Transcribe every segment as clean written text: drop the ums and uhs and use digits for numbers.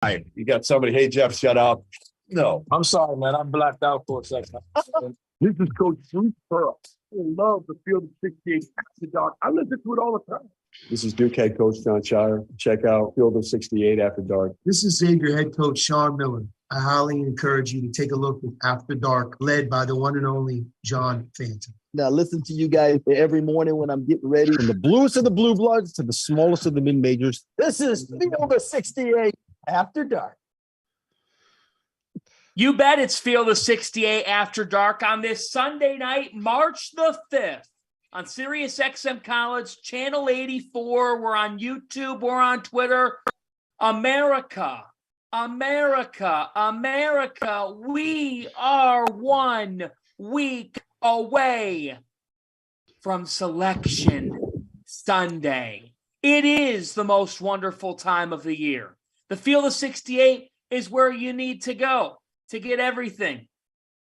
You got somebody, hey, Jeff, shut up. No. I'm sorry, man. I blacked out for a second. This is Coach Bruce Pearl. I love the Field of 68 After Dark. I listen to it all the time. This is Duke head coach John Shire. Check out Field of 68 After Dark. This is Xavier head coach Sean Miller. I highly encourage you to take a look at After Dark, led by the one and only John Fanta. Now listen to you guys every morning when I'm getting ready. From the bluest of the blue bloods to the smallest of the mid-majors. This is Field of 68 After Dark. You bet it's Field of 68 After Dark on this Sunday night, March the 5th, on Sirius XM College, Channel 84. We're on YouTube. We're on Twitter. America, America, America, we are 1 week away from Selection Sunday. It is the most wonderful time of the year. The Field of 68 is where you need to go to get everything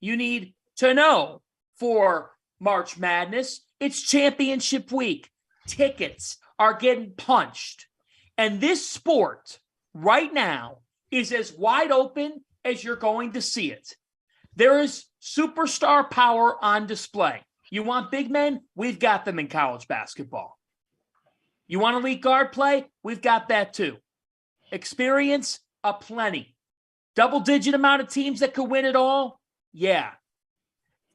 you need to know for March Madness. It's championship week. Tickets are getting punched. And this sport right now is as wide open as you're going to see it. There is superstar power on display. You want big men? We've got them in college basketball. You want elite guard play? We've got that too. Experience? Aplenty. Double-digit amount of teams that could win it all? Yeah.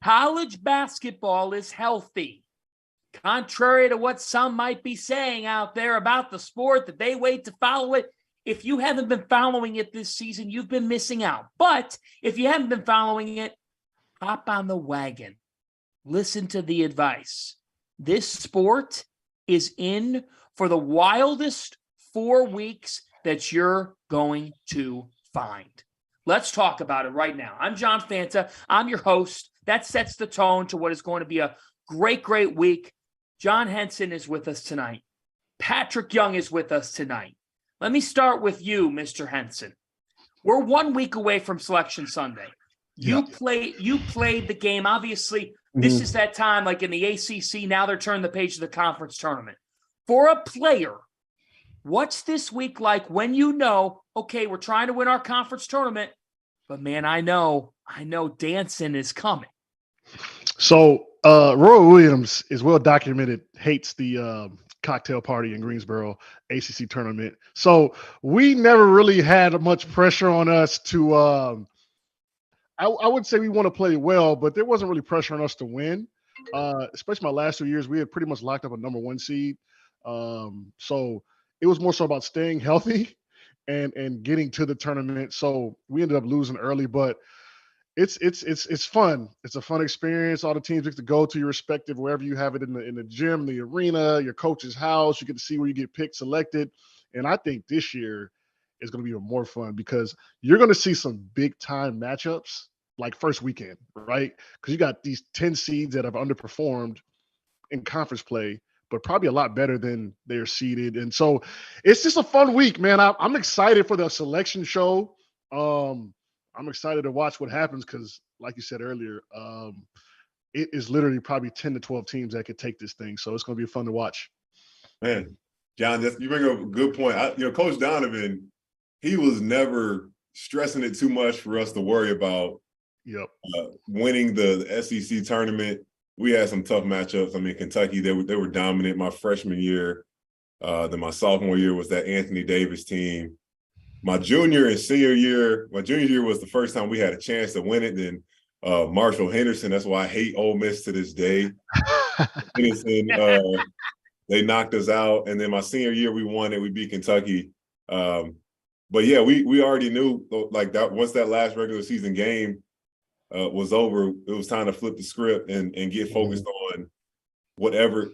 College basketball is healthy. Contrary to what some might be saying out there about the sport, that they wait to follow it. If you haven't been following it this season, you've been missing out. But if you haven't been following it, hop on the wagon. Listen to the advice. This sport is in for the wildest 4 weeks that you're going to find. Let's talk about it right now. I'm John Fanta. I'm your host. That sets the tone to what is going to be a great, great week. John Henson is with us tonight. Patric Young is with us tonight. Let me start with you, Mr. Henson. We're 1 week away from Selection Sunday. You played the game. Obviously, this is that time, like in the ACC, now they're turning the page to the conference tournament. For a player, what's this week like when you know, okay, we're trying to win our conference tournament, but man, I know dancing is coming. So Roy Williams is well documented, hates the cocktail party in Greensboro ACC tournament. So we never really had much pressure on us to I would say we want to play well, but there wasn't really pressure on us to win. Especially my last 2 years, we had pretty much locked up a number 1 seed. So it was more so about staying healthy and getting to the tournament. So we ended up losing early, but it's fun. It's a fun experience. All the teams get to go to your respective, wherever you have it in the gym, the arena, your coach's house. You get to see where you get picked, selected. And I think this year is going to be even more fun because you're going to see some big time matchups like first weekend, right? Because you got these 10 seeds that have underperformed in conference play, but probably a lot better than they're seeded. And so it's just a fun week, man. I'm excited for the selection show. I'm excited to watch what happens because, like you said earlier, it is literally probably 10 to 12 teams that could take this thing. So it's going to be fun to watch. Man, John, you bring up a good point. Coach Donovan, he was never stressing it too much for us to worry about winning the SEC tournament. We had some tough matchups. I mean, Kentucky, they were dominant my freshman year. Then my sophomore year was that Anthony Davis team. My junior and senior year was the first time we had a chance to win it. Then Marshall Henderson, that's why I hate Ole Miss to this day. Henderson, they knocked us out. And then my senior year, we won it. We beat Kentucky. But yeah, we already knew like that once that last regular season game was over, it was time to flip the script and get focused on whatever.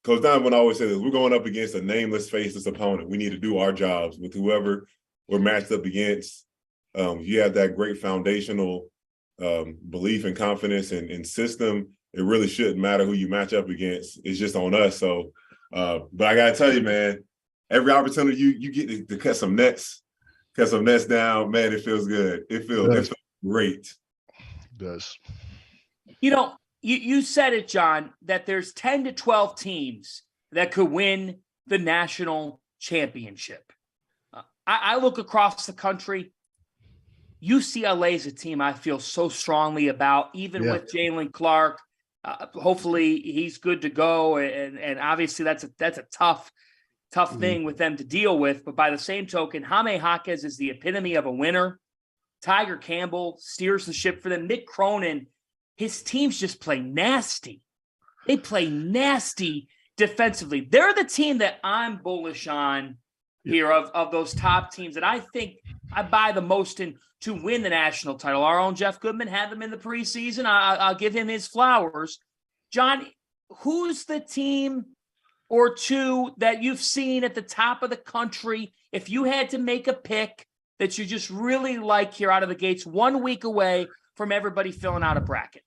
Coach Donovan always said this, we're going up against a nameless, faceless opponent. We need to do our jobs with whoever we're matched up against. You have that great foundational belief and confidence and system. It really shouldn't matter who you match up against. It's just on us. So, but I got to tell you, man, every opportunity you get to cut some nets down, man, it feels good. It feels great. It does. You said it, John, that there's 10 to 12 teams that could win the national championship. I look across the country. UCLA is a team I feel so strongly about, even with Jalen Clark. Hopefully he's good to go. And obviously that's a tough thing with them to deal with. But by the same token, Jaime Jaquez is the epitome of a winner. Tiger Campbell steers the ship for them. Nick Cronin, his teams just play nasty. They play nasty defensively. They're the team that I'm bullish on here of those top teams that I think I buy the most in to win the national title. Our own Jeff Goodman had them in the preseason. I'll give him his flowers. John, who's the team or two that you've seen at the top of the country, if you had to make a pick, that you just really like here out of the gates, 1 week away from everybody filling out a bracket?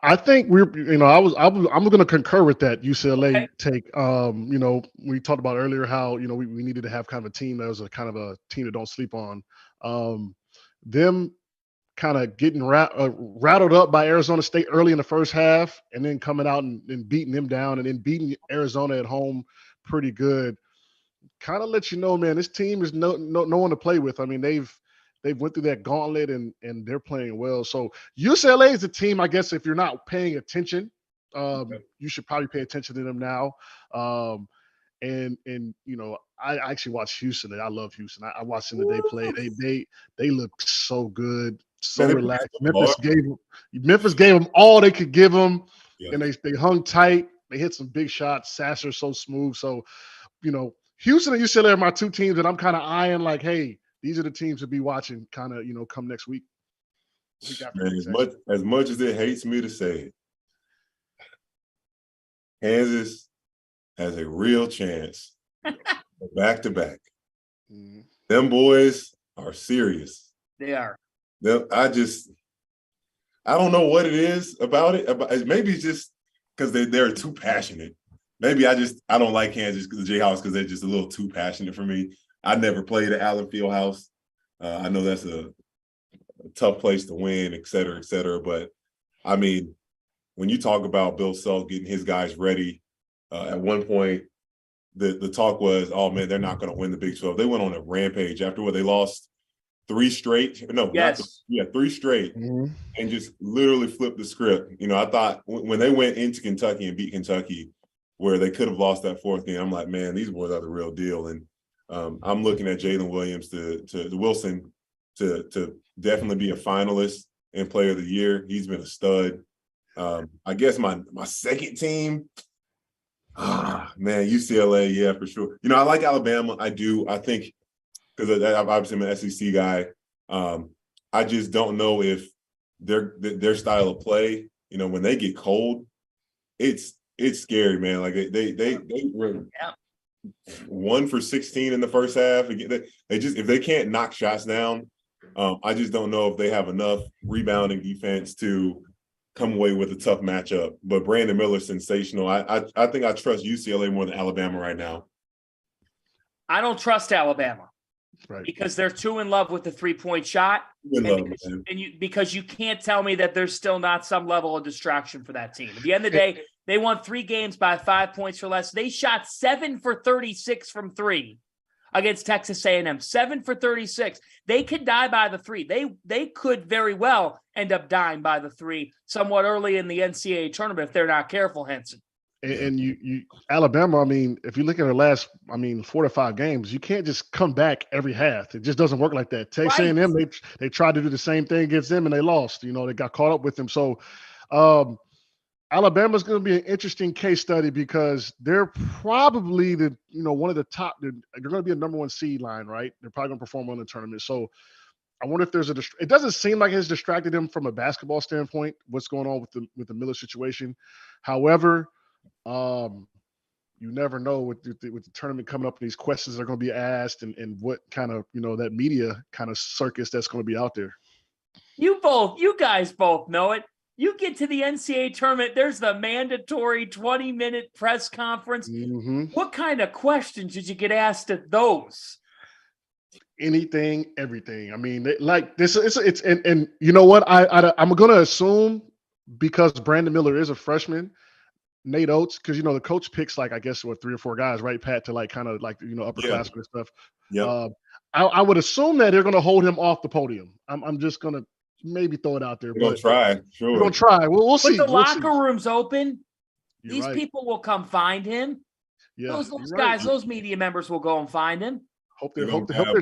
I think I'm going to concur with that UCLA take. We talked about earlier how, we needed to have kind of a team that was a kind of a team that don't sleep on. Them kind of getting rattled up by Arizona State early in the first half and then coming out and beating them down and then beating Arizona at home pretty good. Kind of let you know, man, this team is no one to play with. I mean, they've went through that gauntlet and they're playing well. So UCLA is a team, I guess, if you're not paying attention, you should probably pay attention to them now. I actually watch Houston and I love Houston. I watched them the day play. They look so good, so relaxed. Memphis gave them all they could give them, and they hung tight. They hit some big shots. Sasser's so smooth. So, Houston and UCLA are my two teams that I'm kind of eyeing like, hey, these are the teams to be watching kind of, come next week. Man, as much as it hates me to say it, Kansas has a real chance back-to-back. Mm-hmm. Them boys are serious. They are. I don't know what it is about it. Maybe it's just because they're too passionate. Maybe I don't like Kansas because the Jayhawks because they're just a little too passionate for me. I never played at Allen Fieldhouse. I know that's a tough place to win, et cetera, et cetera. But, I mean, when you talk about Bill Self getting his guys ready, at one point, the talk was, oh, man, they're not going to win the Big 12. They went on a rampage after what they lost 3 straight. No, yes. 3 straight, and just literally flipped the script. I thought when they went into Kentucky and beat Kentucky, where they could have lost that 4th game, I'm like, man, these boys are the real deal. And I'm looking at Jalen Wilson to definitely be a finalist and player of the year. He's been a stud. I guess my second team, man, UCLA, yeah, for sure. I like Alabama. I do. I think because I'm obviously an SEC guy. I just don't know if their style of play, when they get cold, it's scary, man. Like they were 1 for 16 in the first half. They just, if they can't knock shots down, I just don't know if they have enough rebounding defense to come away with a tough matchup. But Brandon Miller's sensational. I think I trust UCLA more than Alabama right now. I don't trust Alabama. Right. Because they're too in love with the 3-point shot. Because you can't tell me that there's still not some level of distraction for that team. At the end of the day, they won 3 games by 5 points or less. They shot 7 for 36 from 3 against Texas A&M. 7 for 36. They could die by the 3. They could very well end up dying by the 3 somewhat early in the NCAA tournament if they're not careful, Henson. And you Alabama, I mean, if you look at their last, 4 to 5 games, you can't just come back every half. It just doesn't work like that. Texas A&M, they tried to do the same thing against them and they lost. They got caught up with them. So Alabama's going to be an interesting case study because they're probably one of the top. They're going to be a number 1 seed line, right? They're probably going to perform well in the tournament. So I wonder if it doesn't seem like it's distracted them from a basketball standpoint. What's going on with the Miller situation? However, you never know with the tournament coming up and these questions are going to be asked and what kind of, that media kind of circus that's going to be out there. You guys both know it. You get to the NCAA tournament, there's the mandatory 20-minute press conference. Mm-hmm. What kind of questions did you get asked at those? Anything, everything. I mean, like this, it's and you know what? I'm going to assume because Brandon Miller is a freshman, Nate Oates, because the coach picks like I guess 3 or 4 guys, right, Pat, to like kind of like upperclassmen and stuff. Yeah. I would assume that they're going to hold him off the podium. I'm just going to maybe throw it out there. We're gonna try. Sure. We're going to try. We'll see. But the We'll see. locker room's open. You're These right. people will come find him. Yeah, Those you're guys, right. those media members will go and find him. Hope they're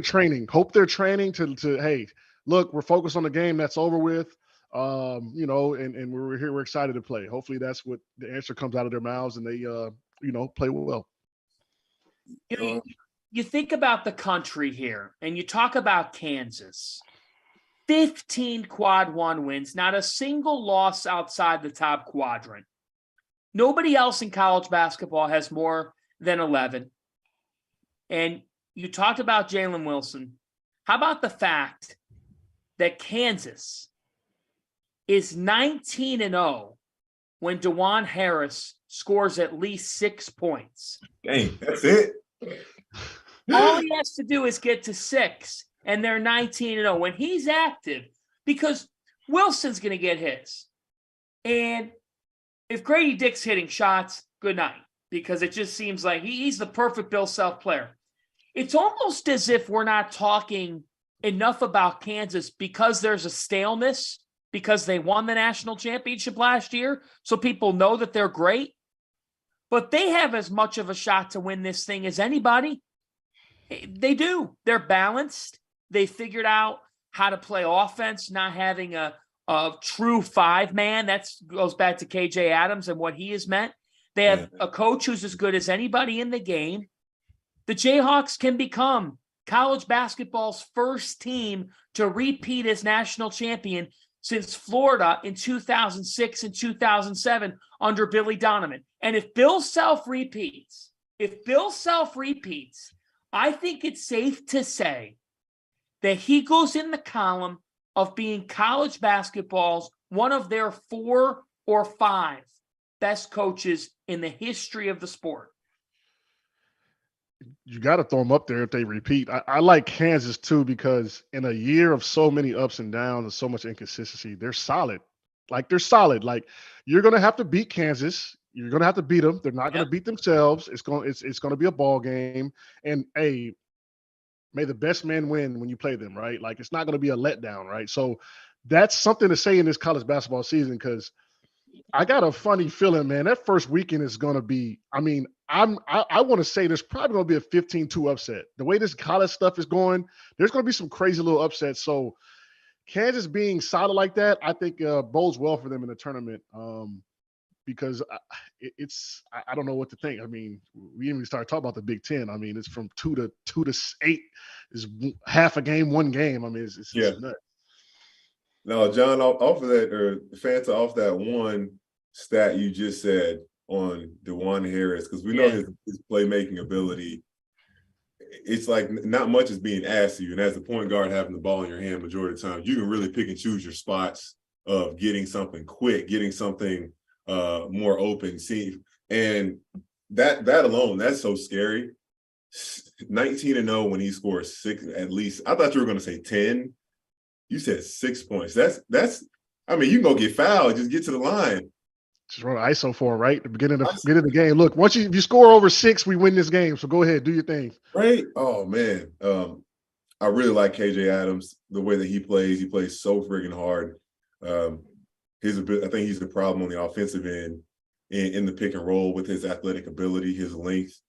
training. Hope they're training to hey, look, we're focused on the game that's over with. You know, and we're here. We're excited to play. Hopefully, that's what the answer comes out of their mouths, and they you know, play well. You think about the country here, and you talk about Kansas. 15 quad one wins, not a single loss outside the top quadrant. Nobody else in college basketball has more than 11. And you talked about Jalen Wilson. How about the fact that Kansas is 19-0 when DeJuan Harris scores at least 6 points? Dang, that's it. All he has to do is get to 6, and they're 19-0 when he's active, because Wilson's going to get his. And if Grady Dick's hitting shots, good night, because it just seems like he's the perfect Bill Self player. It's almost as if we're not talking enough about Kansas because there's a staleness, because they won the national championship last year, so people know that they're great. But they have as much of a shot to win this thing as anybody. They do. They're balanced. They figured out how to play offense, not having a true 5-man. That goes back to KJ Adams and what he has meant. They have a coach who's as good as anybody in the game. The Jayhawks can become college basketball's first team to repeat as national champion since Florida in 2006 and 2007 under Billy Donovan. And if Bill Self repeats, I think it's safe to say that he goes in the column of being college basketball's one of their 4 or 5 best coaches in the history of the sport. You got to throw them up there if they repeat. I like Kansas too, because in a year of so many ups and downs and so much inconsistency, they're solid. Like you're going to have to beat Kansas. You're going to have to beat them. They're not going to beat themselves. It's going to be a ball game. And hey, may the best man win when you play them, right? Like, it's not going to be a letdown, right? So that's something to say in this college basketball season, because I got a funny feeling, man, that first weekend is going to be, I mean, I want to say there's probably going to be a 15-2 upset. The way this college stuff is going, there's going to be some crazy little upsets. So Kansas being solid like that, I think bodes well for them in the tournament, because I don't know what to think. I mean, we didn't even start talking about the Big Ten. I mean, it's from 2 to 8 is half a game, 1 game. I mean, it's nuts. No, John, off of that, or Fanta, off that one stat you just said on DeJuan Harris, because we know his playmaking ability. It's like not much is being asked of you. And as the point guard having the ball in your hand majority of the time, you can really pick and choose your spots of getting something quick, getting something more open. See, and that alone, that's so scary. 19-0 when he scores 6 at least. I thought you were going to say 10. You said 6 points. That's. I mean, you can go get fouled. Just get to the line. Just run ISO for him, right? At the beginning of the game. Look, if you score over 6, we win this game. So go ahead, do your thing. Right. Oh man, I really like KJ Adams. The way that he plays so friggin' hard. I think he's the problem on the offensive end in the pick and roll with his athletic ability, his length.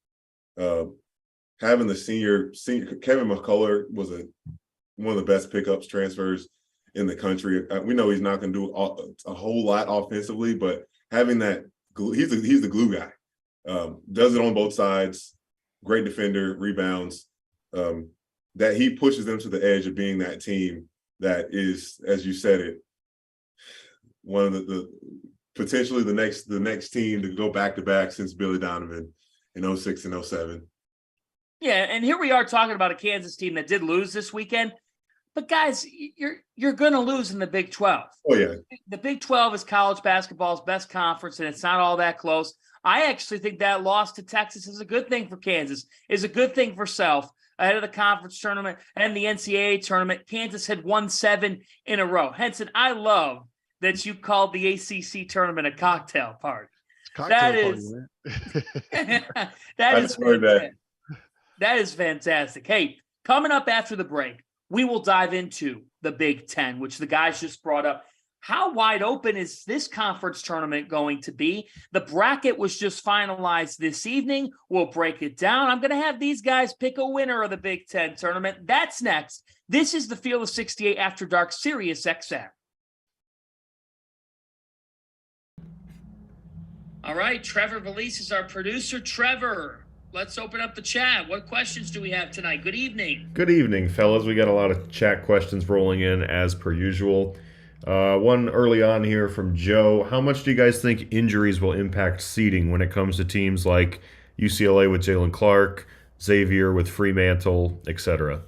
Having the senior Kevin McCullough was one of the best pickups transfers in the country. We know he's not going to do a whole lot offensively, but having that, he's the glue guy. Does it on both sides. Great defender, rebounds. That he pushes them to the edge of being that team that is, as you said it, one of the potentially the next team to go back to back since Billy Donovan in 06 and 07. Yeah, and here we are talking about a Kansas team that did lose this weekend. But guys, you're going to lose in the Big 12. Oh yeah, the Big 12 is college basketball's best conference, and it's not all that close. I actually think that loss to Texas is a good thing for Kansas, is a good thing for Self ahead of the conference tournament and the NCAA tournament. Kansas had won 7 in a row. Henson, I love that you called the ACC tournament a cocktail party. That is fantastic. Hey, Coming up after the break, we will dive into the Big Ten, which the guys just brought up. How wide open is this conference tournament going to be? The bracket was just finalized this evening. We'll break it down. I'm going to have these guys pick a winner of the Big Ten tournament. That's next. This is the Field of 68 After Dark, Sirius XM. All right, Trevor Valise is our producer. Trevor, let's open up the chat. What questions do we have tonight? Good evening. Good evening, fellas. We got a lot of chat questions rolling in as per usual. One early on here from Joe. How much do you guys think injuries will impact seeding when it comes to teams like UCLA with Jalen Clark, Xavier with Fremantle, etc.?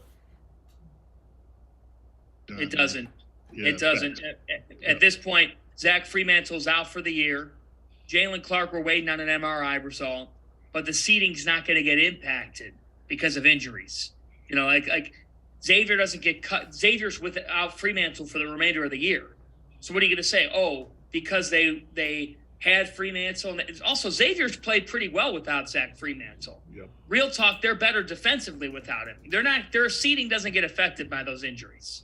It doesn't. It doesn't. At this point, Zach Fremantle's out for the year. Jalen Clark, we're waiting on an MRI result, but the seeding's not going to get impacted because of injuries. You know, like Xavier doesn't get cut. Xavier's without Fremantle for the remainder of the year. So what are you going to say? Oh, because they had Fremantle. And also, Xavier's played pretty well without Zach Fremantle. Yep. Real talk, they're better defensively without him. Their seeding doesn't get affected by those injuries.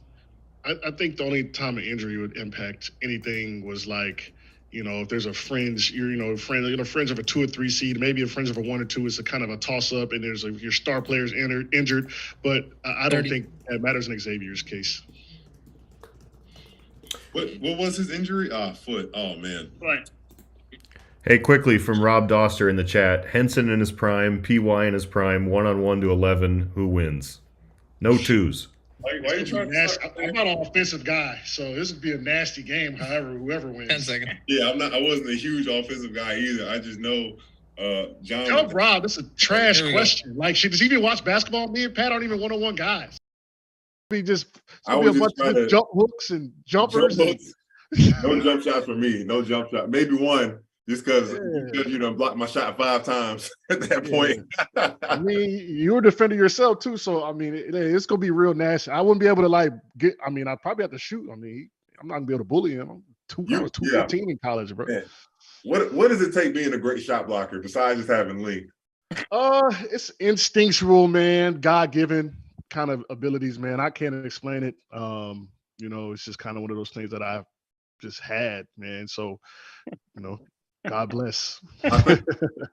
I think the only time an injury would impact anything was like, you know, if there's a fringe, fringe of a 2 or 3 seed, maybe a fringe of a 1 or 2 is a kind of a toss up, and there's your star players injured. But I don't think that matters in Xavier's case. What was his injury? Foot. Oh man. But Hey, quickly from Rob Doster in the chat. Henson in his prime, PY in his prime, 1-on-1 to 11. Who wins? No twos. Why are you trying to I'm not an offensive guy, so this would be a nasty game. However, whoever wins. 10 seconds. Yeah, I wasn't a huge offensive guy either. I just know John. Tell Rob, this is a trash There we go. question. Like, does he even watch basketball? Me and Pat aren't even one-on-one guys. Be just I be a was bunch just trying of to- jump hooks and jumpers. Jump No jump shots for me. No jump shot. Maybe one, just because you done blocked my shot 5 times at that point. I mean, you were defending yourself too, so I mean, it's gonna be real nasty. I wouldn't be able to I'd probably have to shoot. I mean, I'm not gonna be able to bully him. I was 215 in college, bro. Man. What does it take being a great shot blocker besides just having length? It's instinctual, man. God-given kind of abilities, man. I can't explain it. It's just kind of one of those things that I've just had, man. So, God bless. I think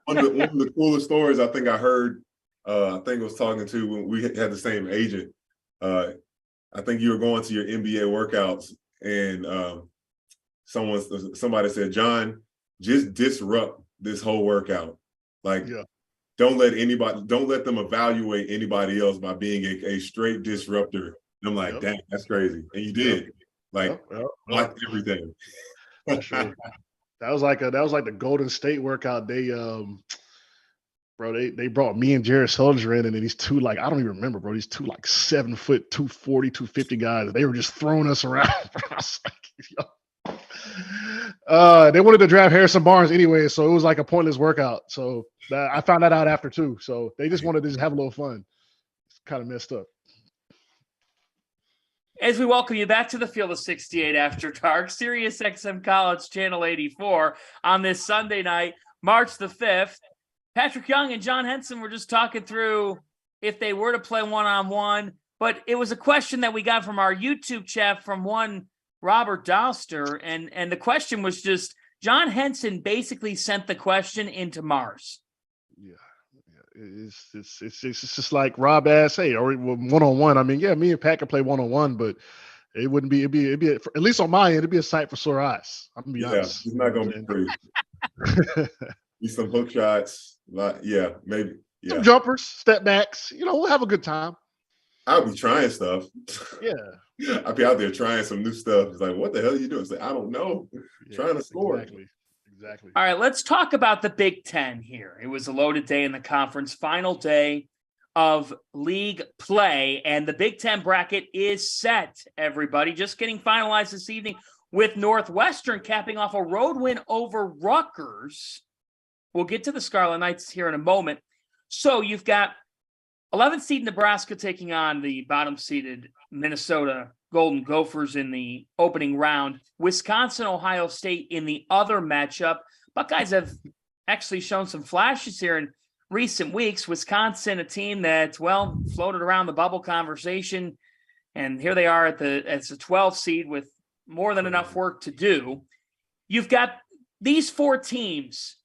one of the coolest stories I think I heard, I think I was talking to when we had the same agent. I think you were going to your NBA workouts and somebody said, John, just disrupt this whole workout. Like, don't let them evaluate anybody else by being a straight disruptor. And I'm like, dang, that's crazy. And you did. Like everything. For sure. That was like the Golden State workout. They brought me and Jared Sullinger in, and then these two, like, I don't even remember, bro. These two, like, 7 foot, 240, 250 guys. They were just throwing us around. I was like, they wanted to draft Harrison Barnes anyway, so it was like a pointless workout. So I found that out after too. So they just wanted to just have a little fun. It's kind of messed up. as we welcome you back to the Field of 68 After Dark, Sirius XM College Channel 84 on this Sunday night, March the 5th. Patric Young and John Henson were just talking through if they were to play one-on-one, but it was a question that we got from our YouTube chat from one Robert Doster, and the question was just, John Henson basically sent the question into Mars. Yeah. It's just like Rob asked, hey, or one-on-one. I mean, yeah, me and Pat could play one-on-one, but it wouldn't be, it'd be at least on my end, it'd be a sight for sore eyes. I'm gonna be honest. It's not gonna be pretty. Be some hook shots, maybe. Yeah. Some jumpers, step backs, we'll have a good time. I'll be trying stuff. Yeah. I'll be out there trying some new stuff. It's like, what the hell are you doing? It's like, I don't know. Trying to score. Exactly. All right, let's talk about the Big Ten here. It was a loaded day in the conference, final day of league play, and the Big Ten bracket is set, everybody. Just getting finalized this evening with Northwestern capping off a road win over Rutgers. We'll get to the Scarlet Knights here in a moment. So you've got 11th seed Nebraska taking on the bottom-seeded Minnesota Golden Gophers in the opening round. Wisconsin, Ohio State in the other matchup. Buckeyes have actually shown some flashes here. And recent weeks, Wisconsin, a team that, well, floated around the bubble conversation, and here they are as a 12 seed with more than enough work to do. You've got these 4 teams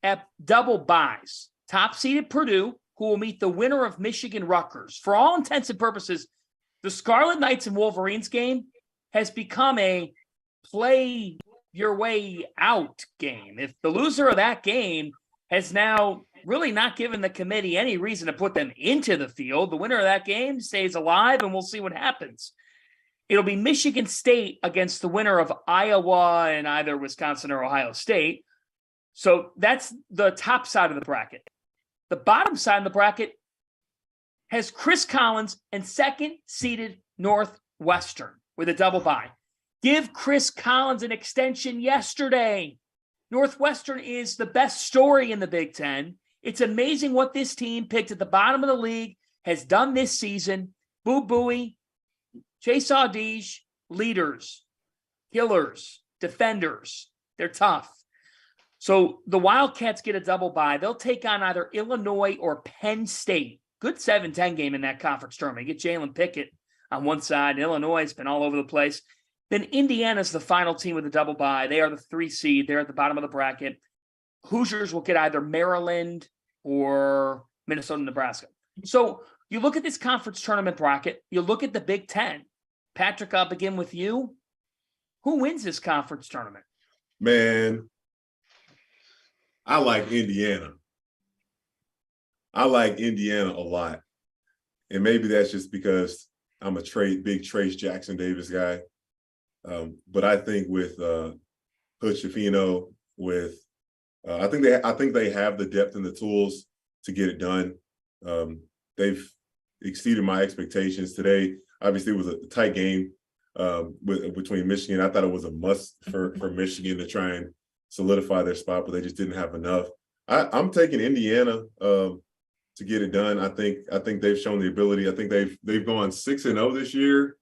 at double buys. Top seeded Purdue, who will meet the winner of Michigan Rutgers. For all intents and purposes, the Scarlet Knights and Wolverines game has become a play your way out game. If the loser of that game has now really not given the committee any reason to put them into the field, the winner of that game stays alive, and we'll see what happens. It'll be Michigan State against the winner of Iowa and either Wisconsin or Ohio State. So that's the top side of the bracket. The bottom side of the bracket has Chris Collins and second-seeded Northwestern with a double bye. Give Chris Collins an extension yesterday. Northwestern is the best story in the Big Ten. It's amazing what this team picked at the bottom of the league has done this season. Boo Buie, Chase Audige, leaders, killers, defenders. They're tough. So the Wildcats get a double bye. They'll take on either Illinois or Penn State. Good 7-10 game in that conference tournament. You get Jalen Pickett on one side. Illinois has been all over the place. Then Indiana's the final team with a double bye. They are the 3 seed. They're at the bottom of the bracket. Hoosiers will get either Maryland or Minnesota, Nebraska. So you look at this conference tournament bracket. You look at the Big Ten. Patrick, I'll begin with you. Who wins this conference tournament? Man, I like Indiana. I like Indiana a lot. And maybe that's just because I'm a big Trace Jackson Davis guy. But I think with Hood Schifino, I think they have the depth and the tools to get it done. They've exceeded my expectations today. Obviously, it was a tight game between Michigan. I thought it was a must for Michigan to try and solidify their spot, but they just didn't have enough. I'm taking Indiana to get it done. I think they've shown the ability. I think they've gone 6-0 this year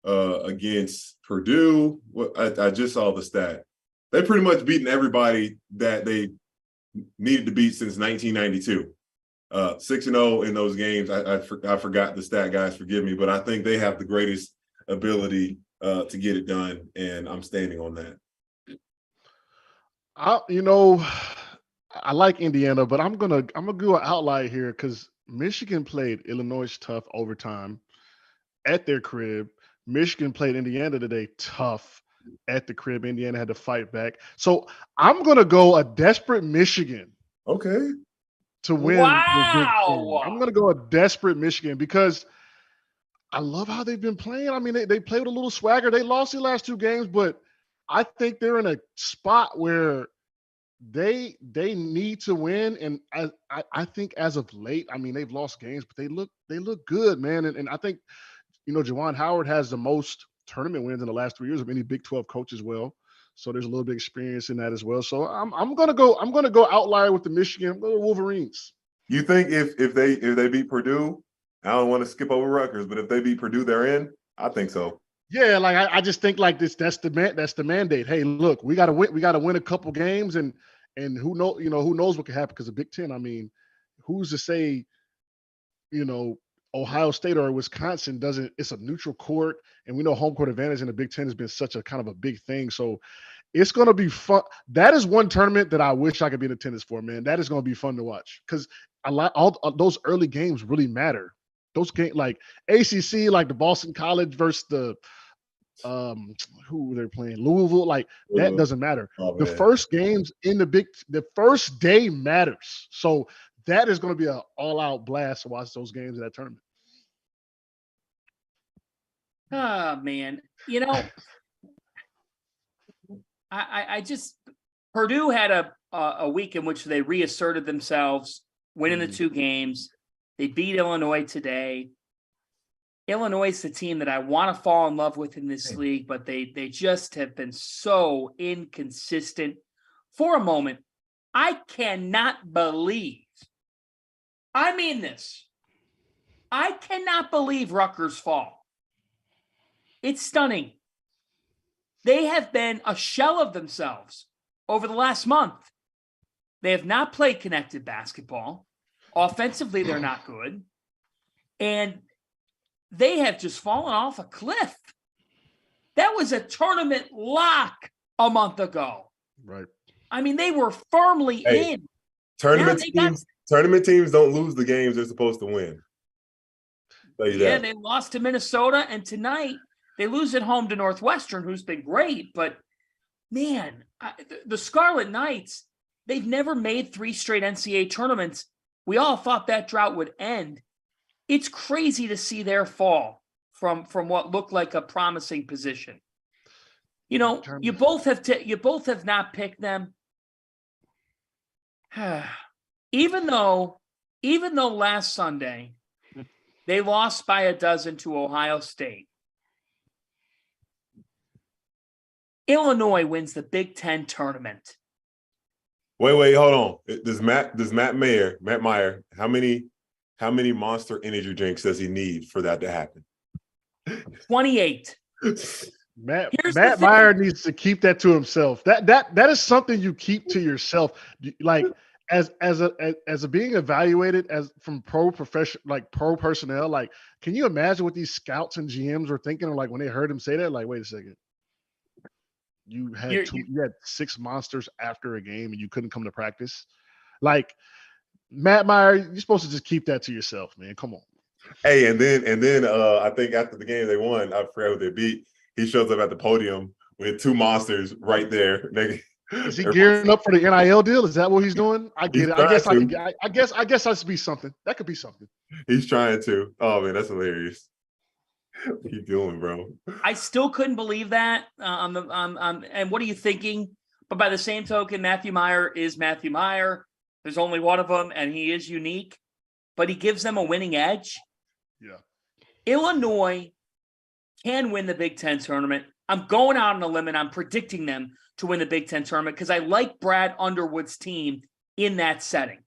against Purdue. I just saw the stat. They've pretty much beaten everybody that they needed to beat since 1992. 6-0 in those games. I forgot the stat, guys. Forgive me, but I think they have the greatest ability to get it done, and I'm standing on that. I like Indiana, but I'm gonna go an outlier here because Michigan played Illinois tough overtime at their crib. Michigan played Indiana today tough at the crib. Indiana had to fight back. So I'm gonna go a desperate Michigan. Okay. To win. Wow. I'm gonna go a desperate Michigan because I love how they've been playing. I mean, they play with a little swagger. They lost the last 2 games, but I think they're in a spot where they need to win. And I think as of late, I mean, they've lost games, but they look good, man. And I think, Juwan Howard has the most tournament wins in the last 3 years of any Big 12 coach as well. So there's a little bit of experience in that as well. So I'm gonna go outlier with the Michigan Wolverines. You think if they beat Purdue, I don't want to skip over Rutgers, but if they beat Purdue, they're in? I think so. Yeah, like I just think like this. That's the mandate. Hey, look, we gotta win a couple games, and who knows what could happen because the Big Ten. I mean, who's to say, Ohio State or Wisconsin doesn't? It's a neutral court, and we know home court advantage in the Big Ten has been such a kind of a big thing. So it's going to be fun. That is one tournament that I wish I could be in attendance for, man. That is going to be fun to watch because all those early games really matter. Those games like ACC, like the Boston College versus the who they're playing, Louisville, like that doesn't matter. The first games in the first day matters. So that is going to be an all-out blast to watch those games in that tournament. Oh, man. I just Purdue had a week in which they reasserted themselves, winning the 2 games. They beat Illinois today. Illinois is the team that I want to fall in love with in this league, but they just have been so inconsistent. For a moment, I cannot believe, I mean this, I cannot believe Rutgers fall. It's stunning. They have been a shell of themselves over the last month. They have not played connected basketball. Offensively, they're not good. And they have just fallen off a cliff. That was a tournament lock a month ago. Right. I mean, they were firmly in. Tournament teams don't lose the games they're supposed to win. Yeah, they lost to Minnesota, and tonight they lose at home to Northwestern, who's been great. But, man, the Scarlet Knights, they've never made 3 straight NCAA tournaments. We all thought that drought would end. It's crazy to see their fall from what looked like a promising position. You know, you both have not picked them. Even though last Sunday they lost by 12 to Ohio State, Illinois wins the Big Ten tournament. Wait, hold on. Does Matt Meyer, how many Monster energy drinks does he need for that to happen? 28. Matt Meyer needs to keep that to himself. That is something you keep to yourself. Like as a being evaluated as from pro personnel. Like, can you imagine what these scouts and GMs were thinking? Like when they heard him say that, like, wait a second, you had 6 monsters after a game and you couldn't come to practice. Like Matt Meyer, you're supposed to just keep that to yourself, man. Come on. Hey, and then I think after the game they won, I forgot who they beat. He shows up at the podium with 2 monsters right there. Is he gearing up for the NIL deal? Is that what he's doing? I get it. I guess that should be something. That could be something. He's trying to. Oh man, that's hilarious. What are you doing, bro? I still couldn't believe that. And what are you thinking? But by the same token, Matthew Meyer is Matthew Meyer. There's only one of them, and he is unique. But he gives them a winning edge. Yeah. Illinois can win the Big Ten tournament. I'm going out on a limb and I'm predicting them to win the Big Ten tournament because I like Brad Underwood's team in that setting.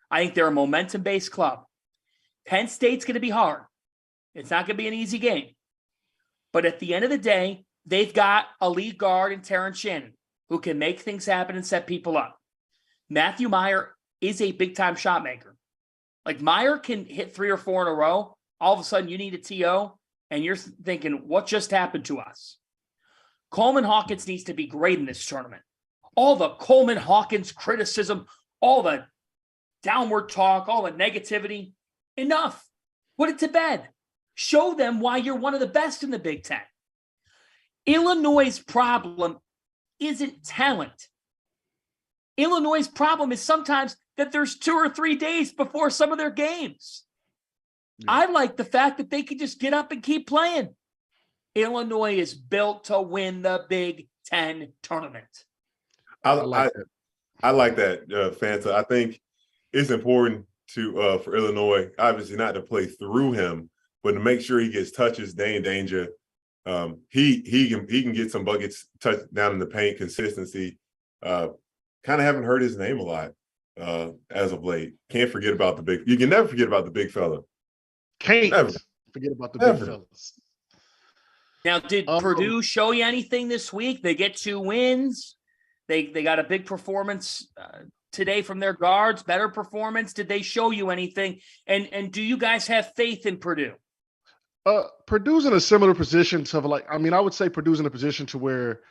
I think they're a momentum-based club. Penn State's going to be hard. It's not going to be an easy game. But at the end of the day, they've got a lead guard in Terrence Shannon who can make things happen and set people up. Matthew Meyer is a big-time shot maker. Like Meyer can hit 3 or 4 in a row. All of a sudden you need a TO and you're thinking, what just happened to us? Coleman Hawkins needs to be great in this tournament. All the Coleman Hawkins criticism, all the downward talk, all the negativity, enough. Put it to bed. Show them why you're one of the best in the Big Ten. Illinois' problem isn't talent. Illinois' problem is sometimes that there's 2 or 3 days before some of their games. Yeah. I like the fact that they can just get up and keep playing. Illinois is built to win the Big Ten tournament. I like that, Fanta. I think it's important to for Illinois, obviously not to play through him, but to make sure he gets touches, day in danger. He can get some buckets touched down in the paint, consistency. Kind of haven't heard his name a lot as of late. Can't forget about the big. You can never forget about the big fella. Can't never forget about the big fellas. Now, did Purdue show you anything this week? They get 2 wins. They got a big performance today from their guards. Better performance. Did they show you anything? And do you guys have faith in Purdue? Purdue's in a similar position to I would say Purdue's in a position to where,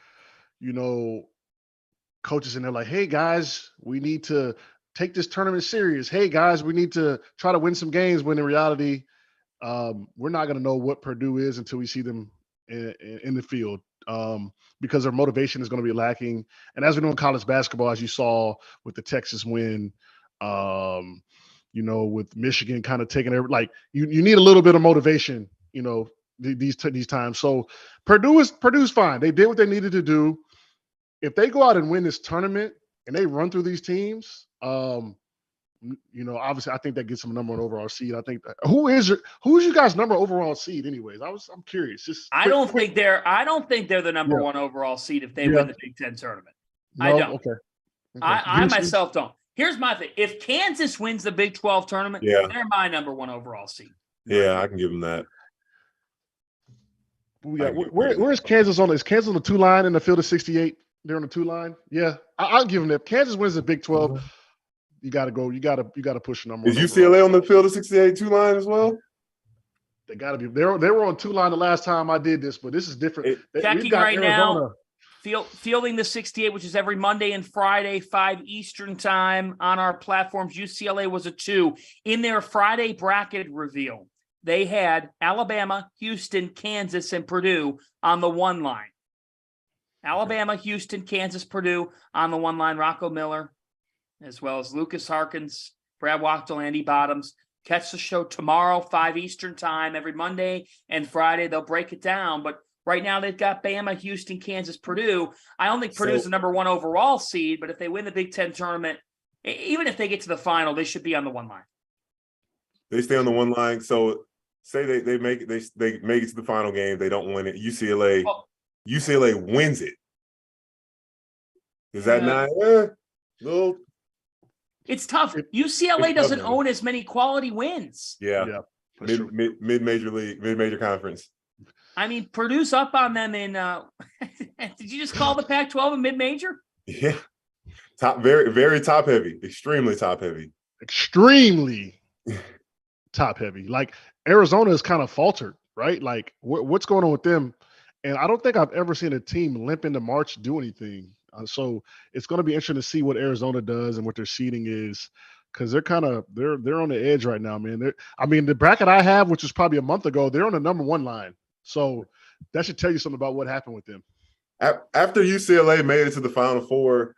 coaches in there like, hey guys, we need to take this tournament serious. Hey guys, we need to try to win some games. When in reality, we're not going to know what Purdue is until we see them in the field, because their motivation is going to be lacking. And as we know in college basketball, as you saw with the Texas win, with Michigan kind of taking you need a little bit of motivation, these times. So Purdue's fine. They did what they needed to do. If they go out and win this tournament and they run through these teams, obviously I think that gets them a #1 overall seed. I think who's you guys' #1 overall seed anyways? I'm curious. I don't think they're the #1 overall seed if they win the Big Ten tournament. No? I don't. Okay. I myself don't. Here's my thing. If Kansas wins the Big 12 tournament, they're my #1 overall seed. Yeah, I can give them that. Where is Kansas on? Is Kansas on the 2 line in the field of 68? They're on the 2 line. Yeah, I'll give them that. Kansas wins the Big 12. You got to go. You got to push the number. Is UCLA on the field of 68 two line as well? They got to be. They were on 2 line the last time I did this, but this is different. Checking right now. Fielding the 68, which is every Monday and Friday, 5 Eastern time on our platforms. UCLA was a 2. In their Friday bracket reveal, they had Alabama, Houston, Kansas, and Purdue on the 1 line. Alabama, Houston, Kansas, Purdue on the 1 line. Rocco Miller, as well as Lucas Harkins, Brad Wachtel, Andy Bottoms. Catch the show tomorrow, 5 Eastern time, every Monday and Friday. They'll break it down, but right now they've got Bama, Houston, Kansas, Purdue. I don't think Purdue's the number 1 overall seed, but if they win the Big Ten tournament, even if they get to the final, they should be on the 1 line. They stay on the 1 line. So say they make it to the final game, they don't win it. UCLA wins it. Is that not little? It's tough. UCLA doesn't own as many quality wins. Yeah. Mid-major conference. I mean, Purdue's up on them in did you just call the Pac-12 a mid-major? Yeah. Very, very top heavy. Extremely top heavy. Extremely top heavy. Like Arizona has kind of faltered, right? Like what's going on with them? And I don't think I've ever seen a team limp into March do anything. So it's going to be interesting to see what Arizona does and what their seeding is, because they're on the edge right now, man. The bracket I have, which was probably a month ago, they're on the number 1 line. So that should tell you something about what happened with them. After UCLA made it to the Final Four,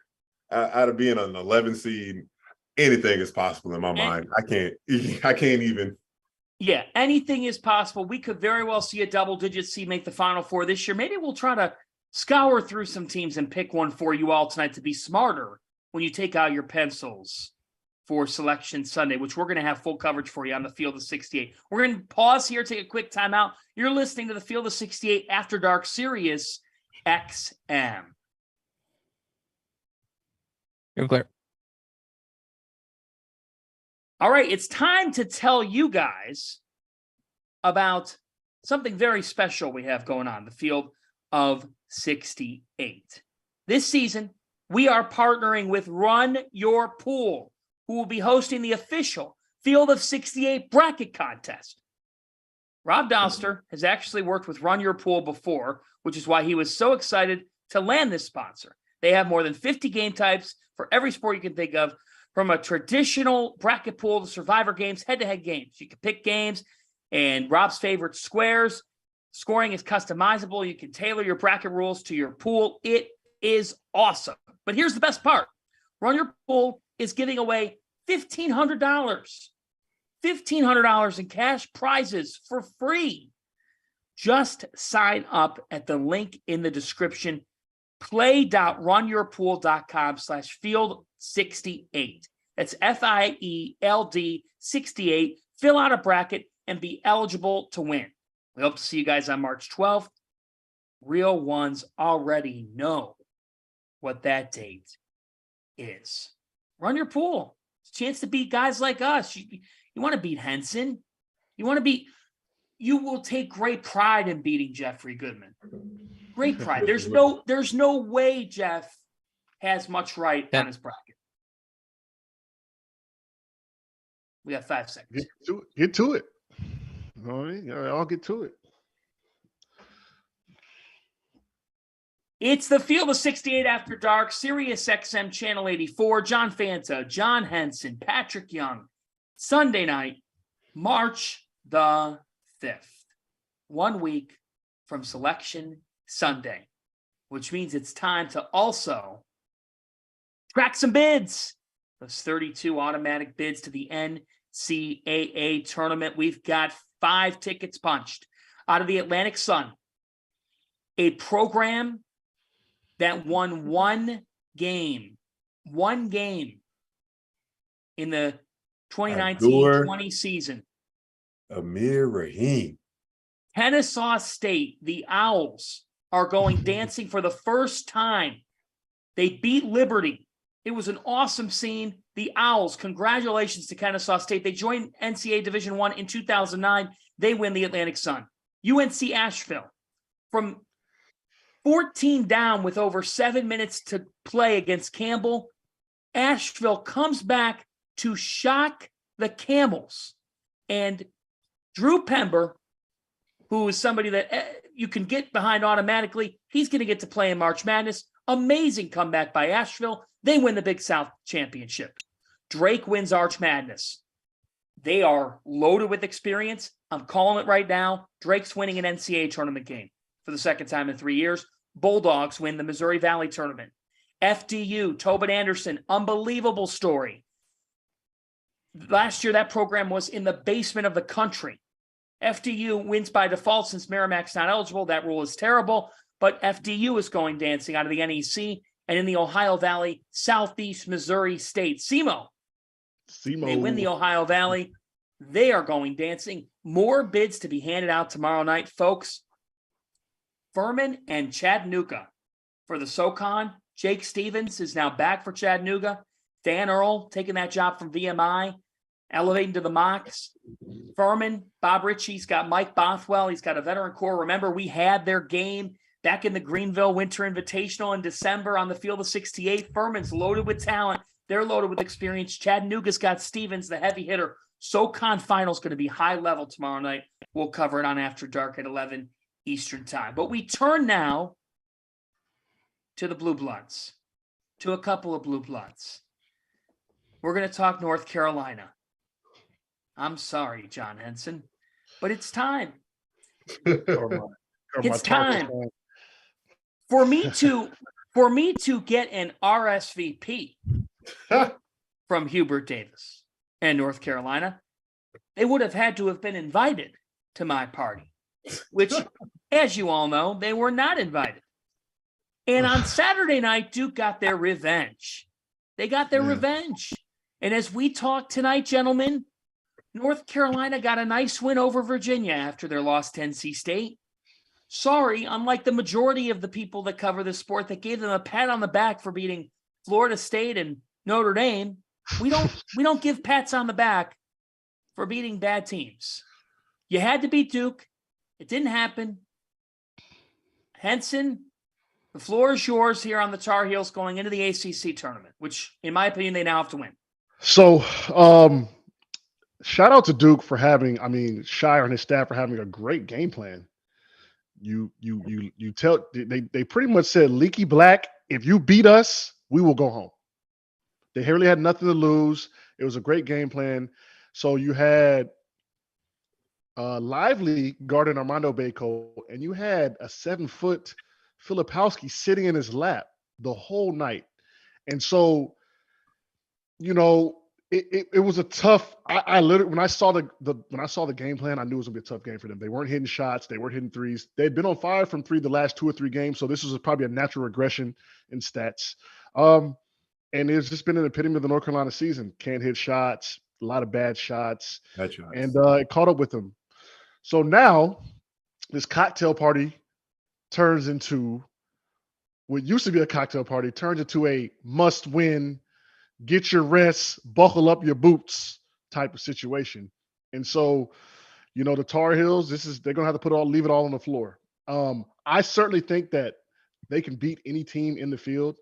out of being an 11 seed, anything is possible in my mind. I can't even. Yeah, anything is possible. We could very well see a double-digit seed make the Final Four this year. Maybe we'll try to scour through some teams and pick one for you all tonight to be smarter when you take out your pencils for Selection Sunday, which we're going to have full coverage for you on the Field of 68. We're going to pause here, take a quick timeout. You're listening to the Field of 68 After Dark Sirius XM. You're clear. All right, it's time to tell you guys about something very special we have going on, the Field of 68. This season, we are partnering with Run Your Pool, who will be hosting the official Field of 68 bracket contest. Rob Doster has actually worked with Run Your Pool before, which is why he was so excited to land this sponsor. They have more than 50 game types for every sport you can think of, from a traditional bracket pool to survivor games, head-to-head games. You can pick games, and Rob's favorite squares. Scoring is customizable. You can tailor your bracket rules to your pool. It is awesome. But here's the best part. Run Your Pool is giving away $1,500. $1,500 in cash prizes for free. Just sign up at the link in the description, play.runyourpool.com/field68. That's FIELD 68. Fill out a bracket and be eligible to win. We hope to see you guys on March 12th. Real ones already know what that date is. Run Your Pool. It's a chance to beat guys like us. You want to beat Henson. You will take great pride in beating Jeffrey Goodman. Great pride. There's no way Jeff has much right on his bracket. We got 5 seconds. Get to it. All right, I'll get to it. It's the Field of 68 After Dark, Sirius XM Channel 84. John Fanta, John Henson, Patric Young. Sunday night, March the 5th. 1 week from Selection Sunday, which means it's time to also track some bids. Those 32 automatic bids to the NCAA tournament. We've got 5 tickets punched out of the Atlantic Sun, a program that won one game in the 2019-20 season. Amir Rahim. Kennesaw State, the Owls, are going dancing for the first time. They beat Liberty. It was an awesome scene. The Owls, congratulations to Kennesaw State. They joined NCAA Division I in 2009. They win the Atlantic Sun. UNC Asheville, from 14 down with over 7 minutes to play against Campbell, Asheville comes back to shock the Camels. And Drew Pember, who is somebody that you can get behind automatically, he's going to get to play in March Madness. Amazing comeback by Asheville. They win the Big South Championship. Drake wins Arch Madness. They are loaded with experience. I'm calling it right now. Drake's winning an NCAA tournament game for the second time in 3 years. Bulldogs win the Missouri Valley tournament. FDU, Tobin Anderson, unbelievable story. Last year, that program was in the basement of the country. FDU wins by default since Merrimack's not eligible. That rule is terrible, but FDU is going dancing out of the NEC and in the Ohio Valley, Southeast Missouri State. SEMO. They win the Ohio Valley. They are going dancing. More bids to be handed out tomorrow night, folks. Furman and Chattanooga for the SoCon. Jake Stevens is now back for Chattanooga. Dan Earl taking that job from VMI, elevating to the Mocs. Furman, Bob Ritchie's got Mike Bothwell. He's got a veteran core. Remember, we had their game back in the Greenville Winter Invitational in December on the field of 68. Furman's loaded with talent. They're loaded with experience. Chattanooga's got Stevens, the heavy hitter. SoCon Final's going to be high level tomorrow night. We'll cover it on After Dark at 11 Eastern Time. But we turn now to the Blue Bloods, to a couple of Blue Bloods. We're going to talk North Carolina. I'm sorry, John Henson, but it's time. It's time for me to get an RSVP from Hubert Davis and North Carolina. They would have had to have been invited to my party, which, as you all know, they were not invited. And on Saturday night, Duke got their revenge. They got their revenge. And as we talk tonight, gentlemen, North Carolina got a nice win over Virginia after their loss to NC State. Sorry, unlike the majority of the people that cover this sport that gave them a pat on the back for beating Florida State and Notre Dame, we don't give pats on the back for beating bad teams. You had to beat Duke. It didn't happen. Henson, the floor is yours here on the Tar Heels going into the ACC tournament, which, in my opinion, they now have to win. So, shout out to Duke for having, Shire and his staff for having a great game plan. You tell they pretty much said, Leaky Black, if you beat us, we will go home. They really had nothing to lose. It was a great game plan. So you had Lively guarding Armando Bacot, and you had a 7-foot Filipowski sitting in his lap the whole night. And so, it was a tough. I literally, when I saw the game plan, I knew it was gonna be a tough game for them. They weren't hitting shots, they weren't hitting threes. They'd been on fire from three the last 2 or 3 games, so this was probably a natural regression in stats. And it's just been an epitome of the North Carolina season. Can't hit shots, a lot of bad shots. And it caught up with them. So now this cocktail party turns into what used to be a cocktail party, turns into a must-win, get your rest, buckle up your boots type of situation. And so, the Tar Heels, they're going to have to leave it all on the floor. I certainly think that they can beat any team in the field.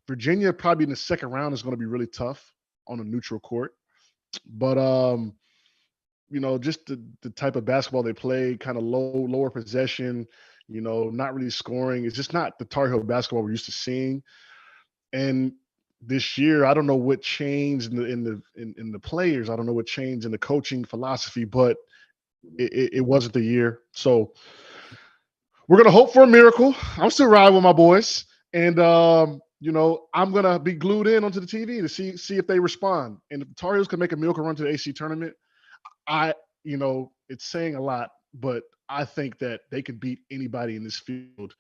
Virginia probably in the second round is going to be really tough on a neutral court. But, just the type of basketball they play, kind of lower possession, not really scoring. It's just not the Tar Heel basketball we're used to seeing. And this year, I don't know what changed in the players. I don't know what changed in the coaching philosophy, but it wasn't the year. So we're going to hope for a miracle. I'm still riding with my boys. And, I'm going to be glued in onto the TV to see if they respond. And if the Tar Heels can make a miracle run to the ACC tournament, it's saying a lot, but I think that they can beat anybody in this field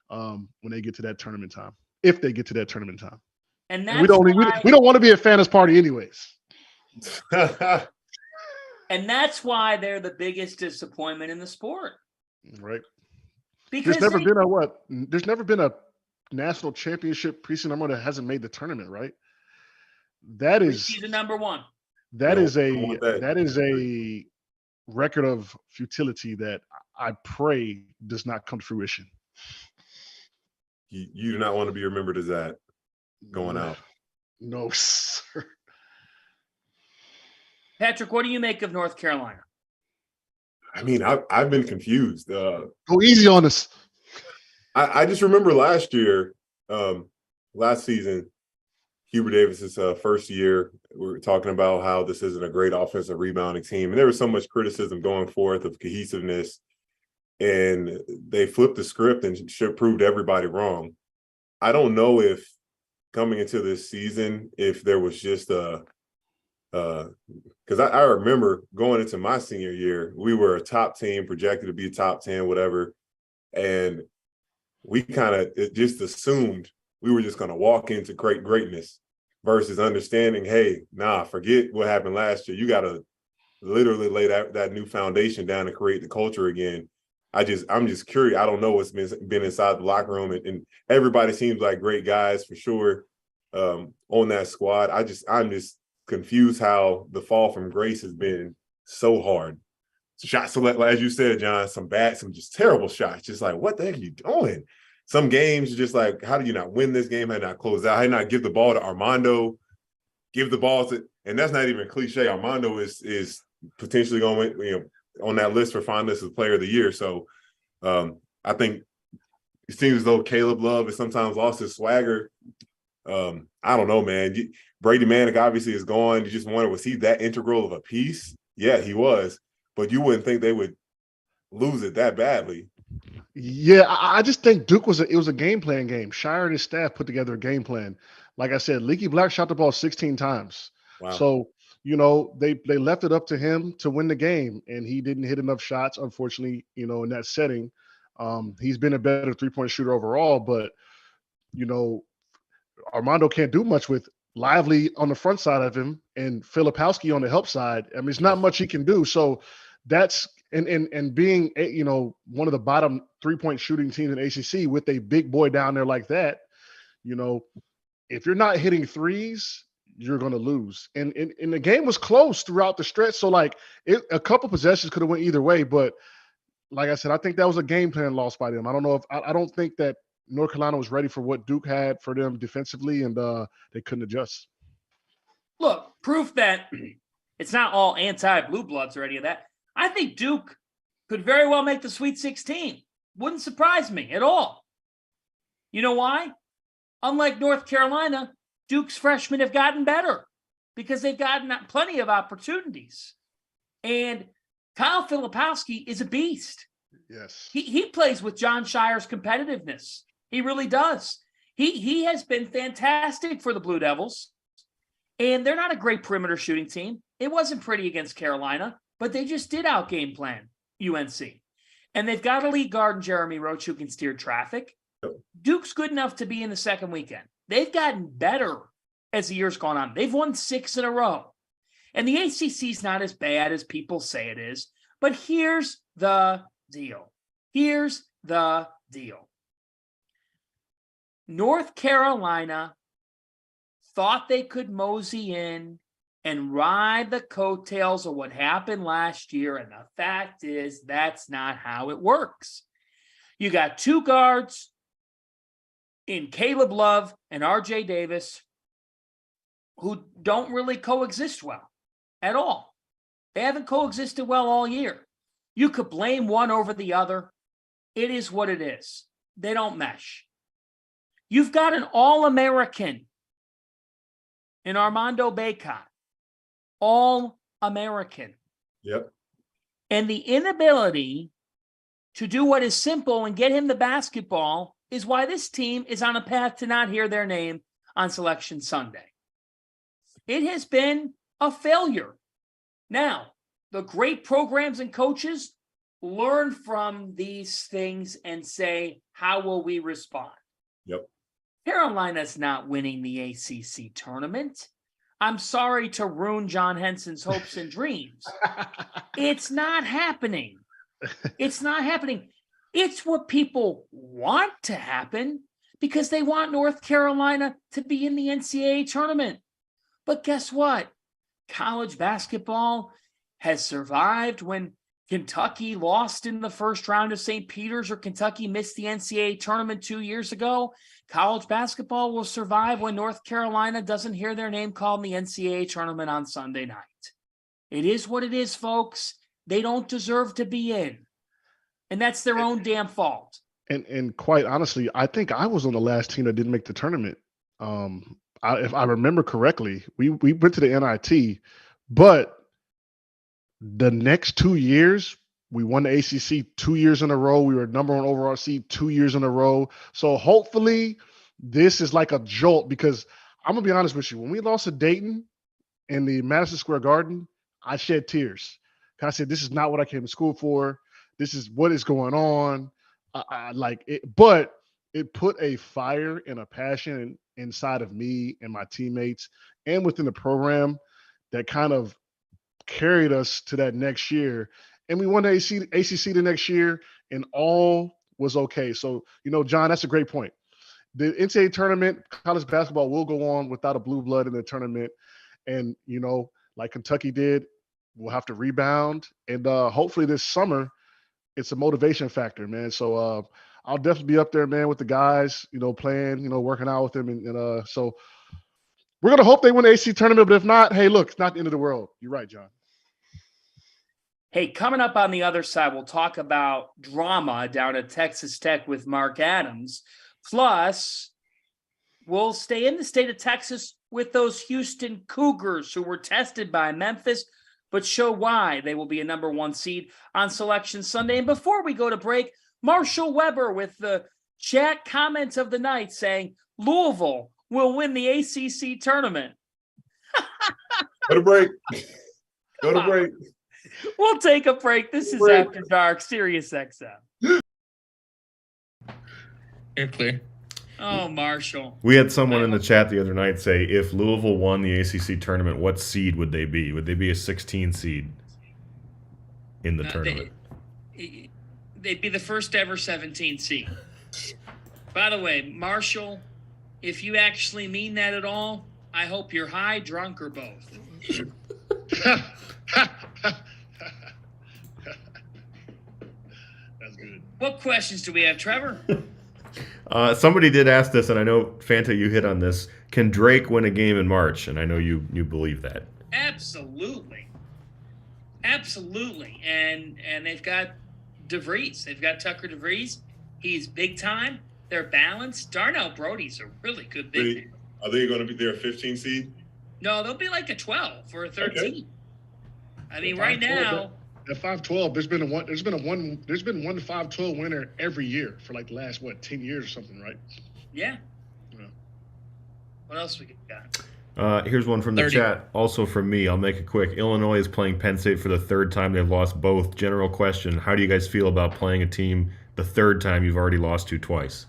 when they get to that tournament time, if they get to that tournament time. And that's we don't want to be a Fanta's party anyways. And that's why they're the biggest disappointment in the sport. Right. Because there's never been a national championship preseason number that hasn't made the tournament, right? That is season number 1. That is a record of futility that I pray does not come to fruition. You do not want to be remembered as that going out. No, sir. Patrick, what do you make of North Carolina? I mean, I've been confused. Go easy on us. I just remember last year, last season, Hubert Davis's first year, we were talking about how this isn't a great offensive rebounding team. And there was so much criticism going forth of cohesiveness. And they flipped the script and proved everybody wrong. I don't know if coming into this season, if there was just because I remember going into my senior year, we were a top team, projected to be top 10, whatever. And we kind of just assumed we were just going to walk into greatness versus understanding, hey, forget what happened last year. You got to literally lay that new foundation down and create the culture again. I'm just curious. I don't know what's been inside the locker room, and everybody seems like great guys for sure on that squad. I'm just confused how the fall from grace has been so hard. Shot select, as you said, John, some just terrible shots. Just like, what the heck are you doing? Some games, just like, how do you not win this game? How do you not close out? How do you not give the ball to Armando? Give the ball to, and that's not even cliche. Armando is potentially going to, on that list for fondness as player of the year. So I think it seems as though Caleb Love has sometimes lost his swagger. I don't know, man. Brady Manick obviously is gone. You just wonder, was he that integral of a piece? Yeah, he was. But you wouldn't think they would lose it that badly. Yeah, I just think Duke was a game plan game. Shire and his staff put together a game plan. Like I said, Leaky Black shot the ball 16 times. Wow. So, they left it up to him to win the game, and he didn't hit enough shots, unfortunately, in that setting. He's been a better three-point shooter overall, but, Armando can't do much with Lively on the front side of him and Filipowski on the help side. I mean, it's not much he can do. So that's and being one of the bottom three-point shooting teams in ACC with a big boy down there like that, if you're not hitting threes, you're going to lose. And the game was close throughout the stretch. So a couple possessions could have went either way. But like I said, I think that was a game plan lost by them. I don't know I don't think that North Carolina was ready for what Duke had for them defensively, and they couldn't adjust. Look, proof that it's not all anti-blue bloods or any of that. I think Duke could very well make the Sweet 16. Wouldn't surprise me at all. You know why? Unlike North Carolina, Duke's freshmen have gotten better because they've gotten plenty of opportunities. And Kyle Filipowski is a beast. Yes. He plays with John Shire's competitiveness. He really does. He has been fantastic for the Blue Devils. And they're not a great perimeter shooting team. It wasn't pretty against Carolina, but they just did out-game plan UNC. And they've got a lead guard in Jeremy Roach who can steer traffic. Duke's good enough to be in the second weekend. They've gotten better as the year's gone on. They've won 6 in a row. And the ACC's not as bad as people say it is. But here's the deal. North Carolina thought they could mosey in and ride the coattails of what happened last year. And the fact is, that's not how it works. You got 2 guards in Caleb Love and RJ Davis who don't really coexist well at all. They haven't coexisted well all year. You could blame one over the other. It is what it is. They don't mesh. You've got an All-American in Armando Bacot. All-American. Yep. And the inability to do what is simple and get him the basketball is why this team is on a path to not hear their name on Selection Sunday. It has been a failure. Now, the great programs and coaches learn from these things and say, how will we respond? Yep. Carolina's not winning the ACC tournament. I'm sorry to ruin John Henson's hopes and dreams. It's not happening. It's not happening. It's what people want to happen because they want North Carolina to be in the NCAA tournament. But guess what? College basketball has survived when Kentucky lost in the first round of St. Peter's or Kentucky missed the NCAA tournament 2 years ago. College basketball will survive when North Carolina doesn't hear their name called in the NCAA tournament on Sunday night. It is what it is, folks. They don't deserve to be in. And that's their own damn fault. And quite honestly, I think I was on the last team that didn't make the tournament. If I remember correctly, we went to the NIT, but the next 2 years, we won the ACC 2 years in a row. We were number one overall seed 2 years in a row. So hopefully this is like a jolt, because I'm going to be honest with you. When we lost to Dayton in the Madison Square Garden, I shed tears. I said, this is not what I came to school for. This is what is going on. I like it, but it put a fire and a passion inside of me and my teammates and within the program that kind of carried us to that next year. And we won the ACC the next year, and all was okay. So, John, that's a great point. The NCAA tournament, college basketball will go on without a blue blood in the tournament. And, like Kentucky did, we'll have to rebound. And hopefully this summer, it's a motivation factor, man. So I'll definitely be up there, man, with the guys, playing, working out with them. And so we're going to hope they win the ACC tournament. But if not, hey, look, it's not the end of the world. You're right, John. Hey, coming up on the other side, we'll talk about drama down at Texas Tech with Mark Adams. Plus, we'll stay in the state of Texas with those Houston Cougars who were tested by Memphis, but show why they will be a number one seed on Selection Sunday. And before we go to break, Marshall Weber with the chat comments of the night saying Louisville will win the ACC tournament. Go to break. Go to break. We'll take a break. This is After Dark, Sirius XM. You're clear. Oh, Marshall. We had someone in the chat the other night say, if Louisville won the ACC tournament, what seed would they be? Would they be a 16 seed in the tournament? They'd be the first ever 17 seed. By the way, Marshall, if you actually mean that at all, I hope you're high, drunk, or both. That's good. What questions do we have, Trevor? Somebody did ask this, and I know, Fanta, you hit on this. Can Drake win a game in March? And I know you believe that. Absolutely. Absolutely. And they've got DeVries. They've got Tucker DeVries. He's big time. They're balanced. Darnell Brody's a really good big man. Are they going to be their 15 seed? No, they'll be like a 12 or a 13. Okay. I mean, right 5-12, now. At 5-12, there's been one 5-12 winner every year for like the last 10 years or something, right? Yeah. What else we got? Here's one from the 30. chat, also from me. I'll make it quick. Illinois is playing Penn State for the third time. They've lost both. General question: how do you guys feel about playing a team the third time you've already lost to twice?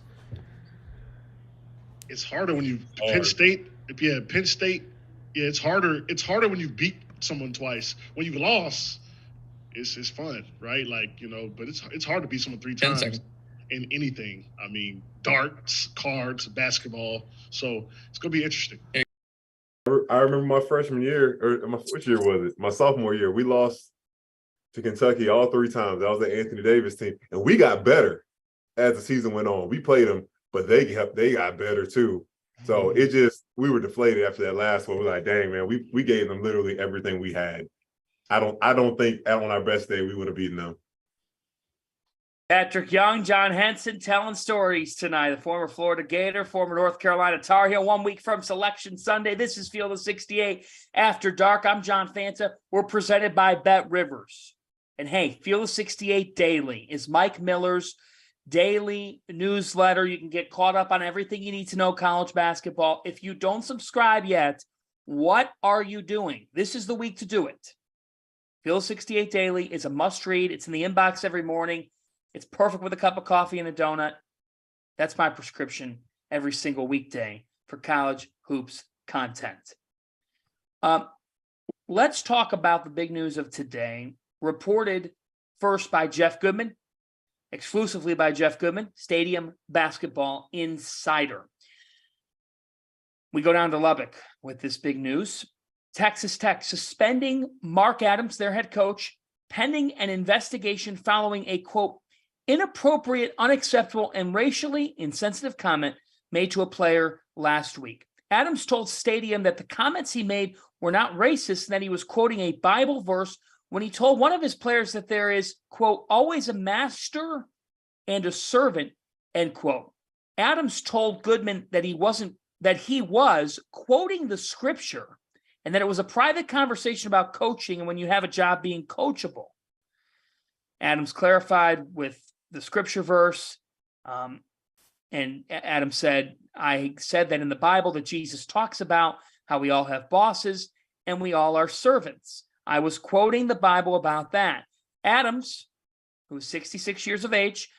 It's harder when you Penn State. Penn State. Yeah, it's harder. It's harder when you beat someone twice. When you lost, it's fun, right? But it's hard to beat someone 3 times in anything. I mean, darts, cards, basketball. So it's gonna be interesting. I remember my freshman year, or which year was it? My sophomore year, we lost to Kentucky all 3 times. That was the Anthony Davis team, and we got better as the season went on. We played them, but they got better too. So we were deflated after that last one. We're like, dang, man, we gave them literally everything we had. I don't think on our best day we would have beaten them. Patric Young, John Henson telling stories tonight. The former Florida Gator, former North Carolina Tar Heel, 1 week from Selection Sunday. This is Field of 68 After Dark. I'm John Fanta. We're presented by Bet Rivers. And hey, Field of 68 Daily is Mike Miller's daily newsletter. You can get caught up on everything you need to know college basketball. If you don't subscribe yet, what are you doing? This is the week to do it. Field of 68 Daily is a must read. It's in the inbox every morning. It's perfect with a cup of coffee and a donut. That's my prescription every single weekday for college hoops content. Let's talk about the big news of today, reported first by Jeff Goodman, exclusively by Jeff Goodman, Stadium Basketball Insider. We go down to Lubbock with this big news. Texas Tech suspending Mark Adams, their head coach, pending an investigation following a, quote, inappropriate, unacceptable, and racially insensitive comment made to a player last week. Adams told Stadium that the comments he made were not racist and that he was quoting a Bible verse when he told one of his players that there is, quote, always a master and a servant, end quote. Adams told Goodman that he was quoting the scripture and that it was a private conversation about coaching and when you have a job being coachable. Adams clarified with the scripture verse, and Adams said, I said that in the Bible that Jesus talks about how we all have bosses and we all are servants. I was quoting the Bible about that. Adams, who was 66 years of age,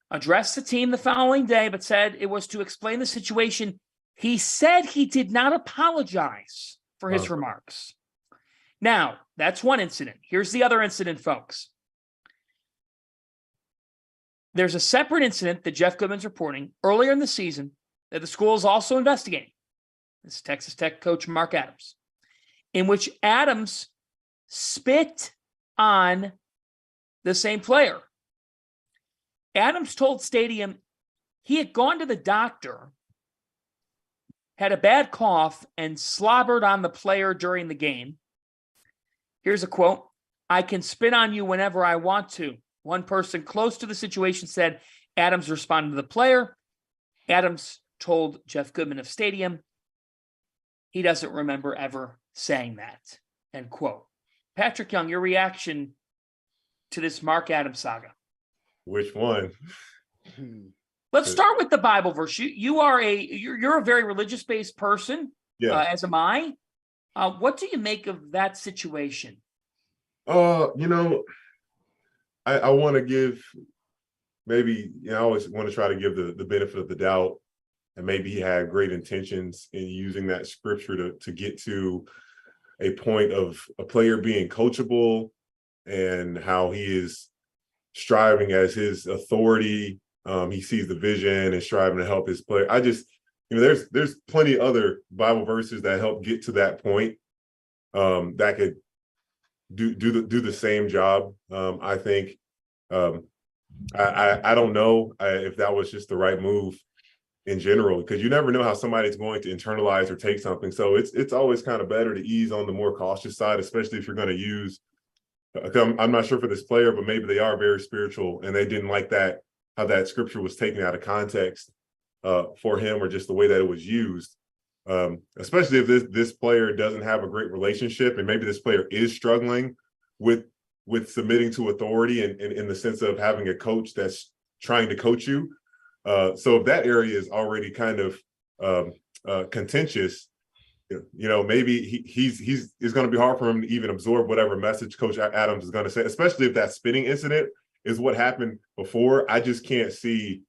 addressed the team the following day, but said it was to explain the situation. He said he did not apologize for his remarks. Now, that's one incident. Here's the other incident, folks. There's a separate incident that Jeff Goodman's reporting earlier in the season that the school is also investigating. This is Texas Tech coach Mark Adams, in which Adams spit on the same player. Adams told Stadium he had gone to the doctor, had a bad cough, and slobbered on the player during the game. Here's a quote. I can spit on you whenever I want to. One person close to the situation said Adams responded to the player. Adams told Jeff Goodman of Stadium he doesn't remember ever saying that, end quote. Patric Young, your reaction to this Mark Adams saga? Which one? Let's start with the Bible verse. You're a very religious-based person, as am I. What do you make of that situation? I want to give I always want to try to give the benefit of the doubt, and maybe he had great intentions in using that scripture to get to a point of a player being coachable and how he is striving as his authority. He sees the vision and striving to help his player. I just, there's plenty of other Bible verses that help get to that point that could do the same job. I think I don't know if that was just the right move in general, because you never know how somebody's going to internalize or take something. So it's always kind of better to ease on the more cautious side, especially if you're going to use. I'm not sure for this player, but maybe they are very spiritual and they didn't like that, how that scripture was taken out of context for him, or just the way that it was used. Especially if this player doesn't have a great relationship, and maybe this player is struggling with submitting to authority and in the sense of having a coach that's trying to coach you. So if that area is already kind of contentious, maybe it's going to be hard for him to even absorb whatever message Coach Adams is going to say, especially if that spitting incident is what happened before. I just can't see,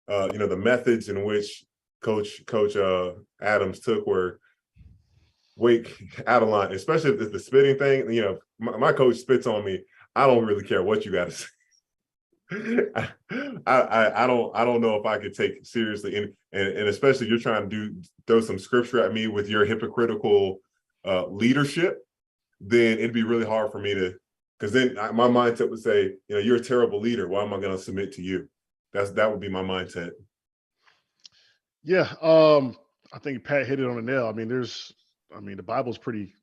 the methods in which Coach Adams took were out of line, especially if it's the spitting thing. My coach spits on me. I don't really care what you got to say. I don't know if I could take it seriously, and especially if you're trying to throw some scripture at me with your hypocritical leadership, then it'd be really hard for me to, because then my mindset would say, you're a terrible leader. Why am I going to submit to you? That would be my mindset. Yeah, I think Pat hit it on the nail. The Bible's pretty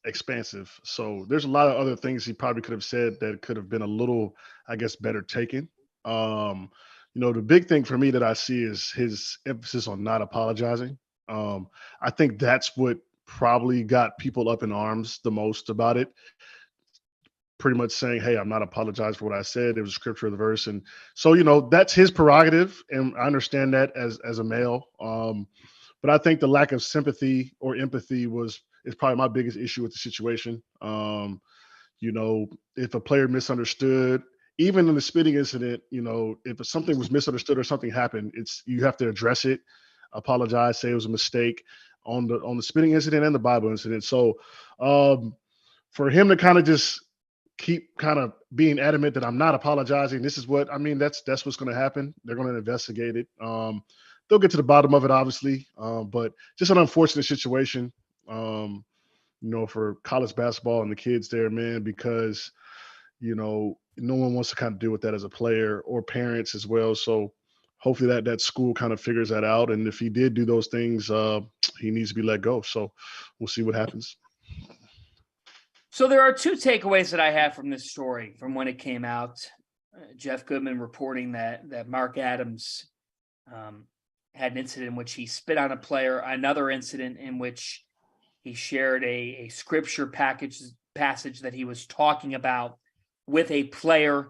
expansive, so there's a lot of other things he probably could have said that could have been a little, I guess, better taken. The big thing for me that I see is his emphasis on not apologizing. I think that's what probably got people up in arms the most about it. Pretty much saying, hey, I'm not apologizing for what I said. It was a scripture of the verse. And so, that's his prerogative. And I understand that as a male. But I think the lack of sympathy or empathy is probably my biggest issue with the situation. If a player misunderstood, even in the spitting incident, if something was misunderstood or something happened, you have to address it, apologize, say it was a mistake on the spitting incident and the Bible incident. So for him to kind of just keep kind of being adamant that I'm not apologizing, this is what that's what's going to happen. They're going to investigate it. They'll get to the bottom of it, obviously, but just an unfortunate situation, for college basketball and the kids there, man, because, no one wants to kind of deal with that as a player or parents as well. So hopefully that school kind of figures that out. And if he did do those things, he needs to be let go. So we'll see what happens. So there are two takeaways that I have from this story from when it came out. Jeff Goodman reporting that Mark Adams had an incident in which he spit on a player, another incident in which he shared a scripture passage that he was talking about with a player,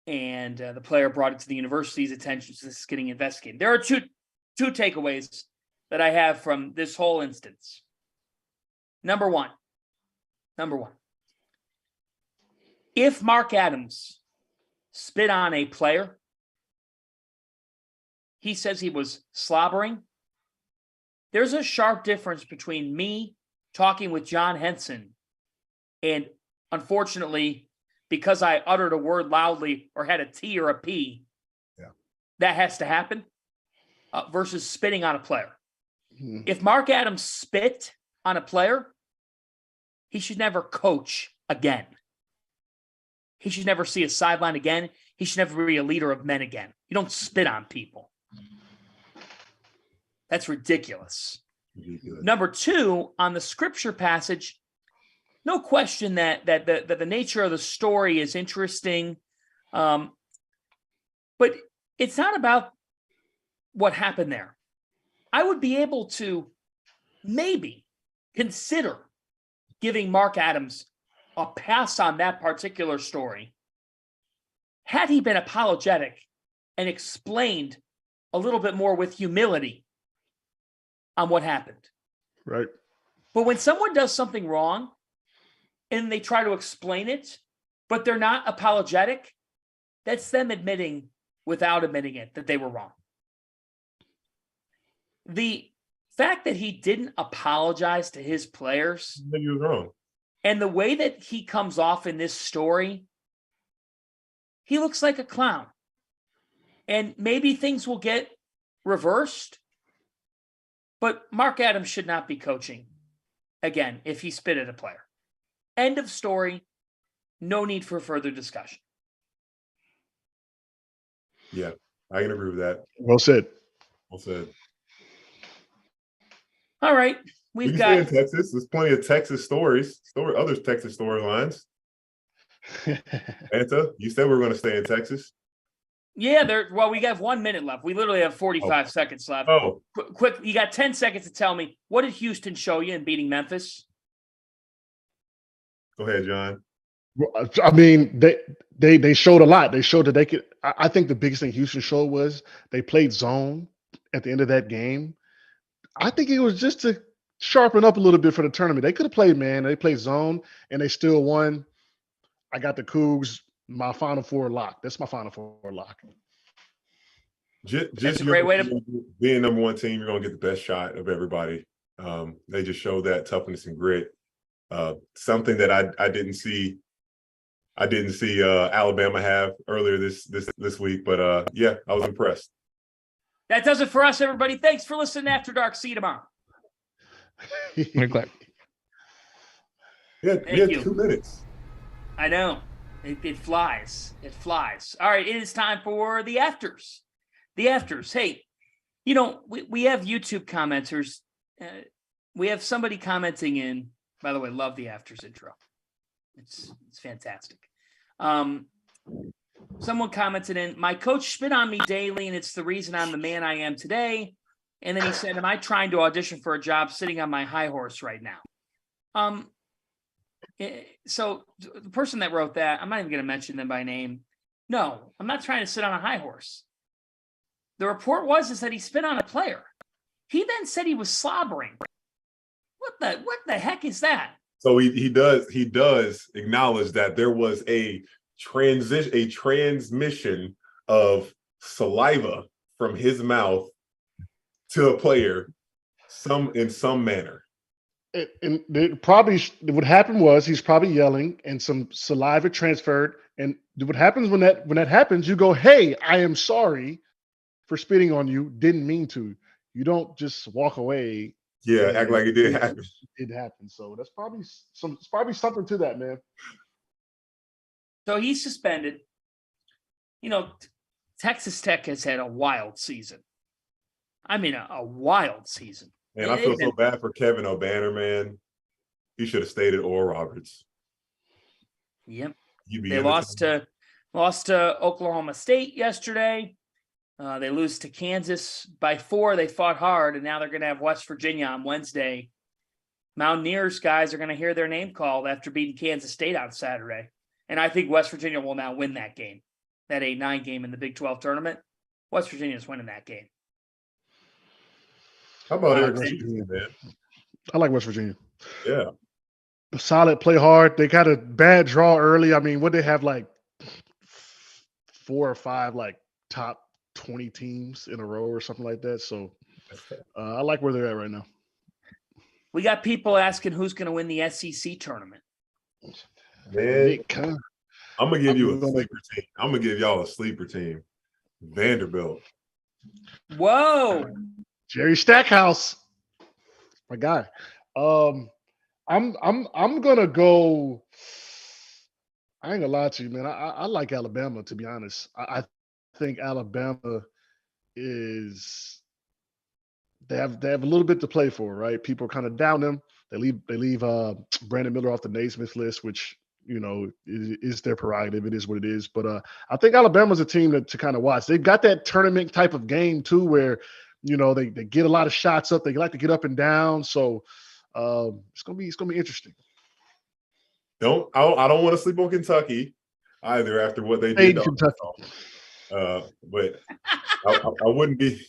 and the player brought it to the university's attention. So this is getting investigated. There are two takeaways that I have from this whole instance. Number one, if Mark Adams spit on a player, he says he was slobbering. There's a sharp difference between me talking with John Henson and, unfortunately, because I uttered a word loudly or had a T or a P, that has to happen, versus spitting on a player. Mm-hmm. If Mark Adams spit on a player, he should never coach again. He should never see a sideline again. He should never be a leader of men again. You don't spit on people. That's ridiculous. Number two, on the scripture passage, no question that the nature of the story is interesting, but it's not about what happened there. I would be able to maybe consider giving Mark Adams a pass on that particular story had he been apologetic and explained a little bit more with humility on what happened. Right. But when someone does something wrong and they try to explain it, but they're not apologetic, that's them admitting without admitting it that they were wrong. The fact that he didn't apologize to his players, then he was wrong. And the way that he comes off in this story, he looks like a clown. And maybe things will get reversed, but Mark Adams should not be coaching again if he spit at a player. End of story. No need for further discussion. Yeah, I can agree with that. Well said. Well said. All right. We can stay in Texas. There's plenty of Texas other Texas storylines. Fanta, you said we were going to stay in Texas. Yeah, we have 1 minute left. We literally have 45 seconds left. Oh. Quick, you got 10 seconds to tell me, what did Houston show you in beating Memphis? Go ahead, John. I mean, they showed a lot. They showed that they could. I think the biggest thing Houston showed was they played zone at the end of that game. I think it was just to sharpen up a little bit for the tournament. They could have played man. They played zone, and they still won. I got the Cougs, my Final Four lock. That's my Final Four lock. Just a great way to being number one team. You're going to get the best shot of everybody. They just showed that toughness and grit. Something that I didn't see. I didn't see Alabama have earlier this week, but yeah, I was impressed. That does it for us, everybody. Thanks for listening to After Dark. See you tomorrow. We had 2 minutes. I know. It flies. It flies. All right, it is time for the afters. The afters. Hey, we have YouTube commenters. We have somebody commenting in. By the way, love the afters intro. It's fantastic. Someone commented in, my coach spit on me daily, and it's the reason I'm the man I am today. And then he said, am I trying to audition for a job sitting on my high horse right now? So the person that wrote that, I'm not even going to mention them by name. No, I'm not trying to sit on a high horse. The report is that he spit on a player. He then said he was slobbering. What the heck is that? So he does acknowledge that there was a transmission of saliva from his mouth to a player in some manner. And what happened was he's probably yelling and some saliva transferred. And what happens when that happens, you go, hey, I am sorry for spitting on you. Didn't mean to. You don't just walk away. Yeah, act like it did happen. It happened. So that's probably something to that, man. So he's suspended. Texas Tech has had a wild season. I mean, a wild season. And I feel so bad for Kevin O'Banner, man. He should have stayed at Oral Roberts. Yep. They lost to Oklahoma State yesterday. They lose to Kansas by 4. They fought hard, and now they're going to have West Virginia on Wednesday. Mountaineers guys are going to hear their name called after beating Kansas State on Saturday. And I think West Virginia will now win that game, that 8-9 game in the Big 12 tournament. West Virginia's winning that game. How about West Virginia, man? I like West Virginia. Yeah. Solid, play hard. They got a bad draw early. I mean, what they have like 4 or 5 like top 20 teams in a row or something like that. So I like where they're at right now. We got people asking who's going to win the SEC tournament. Man, I'm gonna give you a sleeper team. I'm gonna give y'all a sleeper team. Vanderbilt. Whoa. Jerry Stackhouse. My guy. I'm gonna go. I ain't gonna lie to you, man. I like Alabama, to be honest. I think Alabama is they have a little bit to play for, right? People kind of down them. They leave Brandon Miller off the Naismith list, which is their prerogative. It is what it is. But I think Alabama's a team to kind of watch. They've got that tournament type of game too, where they get a lot of shots up. They like to get up and down. So it's gonna be interesting. I don't want to sleep on Kentucky either after what they did. Kentucky. But I wouldn't be.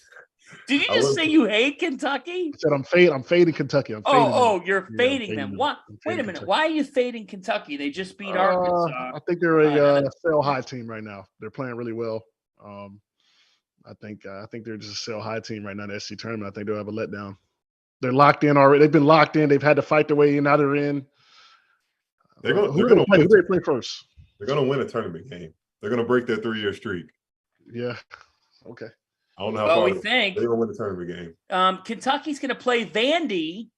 Did you just say you hate Kentucky? I said I'm fading Kentucky. You're fading them. What? Wait a minute. Why are you fading Kentucky? They just beat Arkansas. I think they're a sell high team right now. They're playing really well. I think they're just a sell high team right now in the SEC tournament. I think they'll have a letdown. They're locked in already. They've been locked in. They've had to fight their way in. Now they're in. Who do they play first? They're going to win a tournament game. They're going to break their 3-year streak. Yeah. Okay. I don't know how far we think they're going to win a tournament game. Kentucky's going to play Vandy.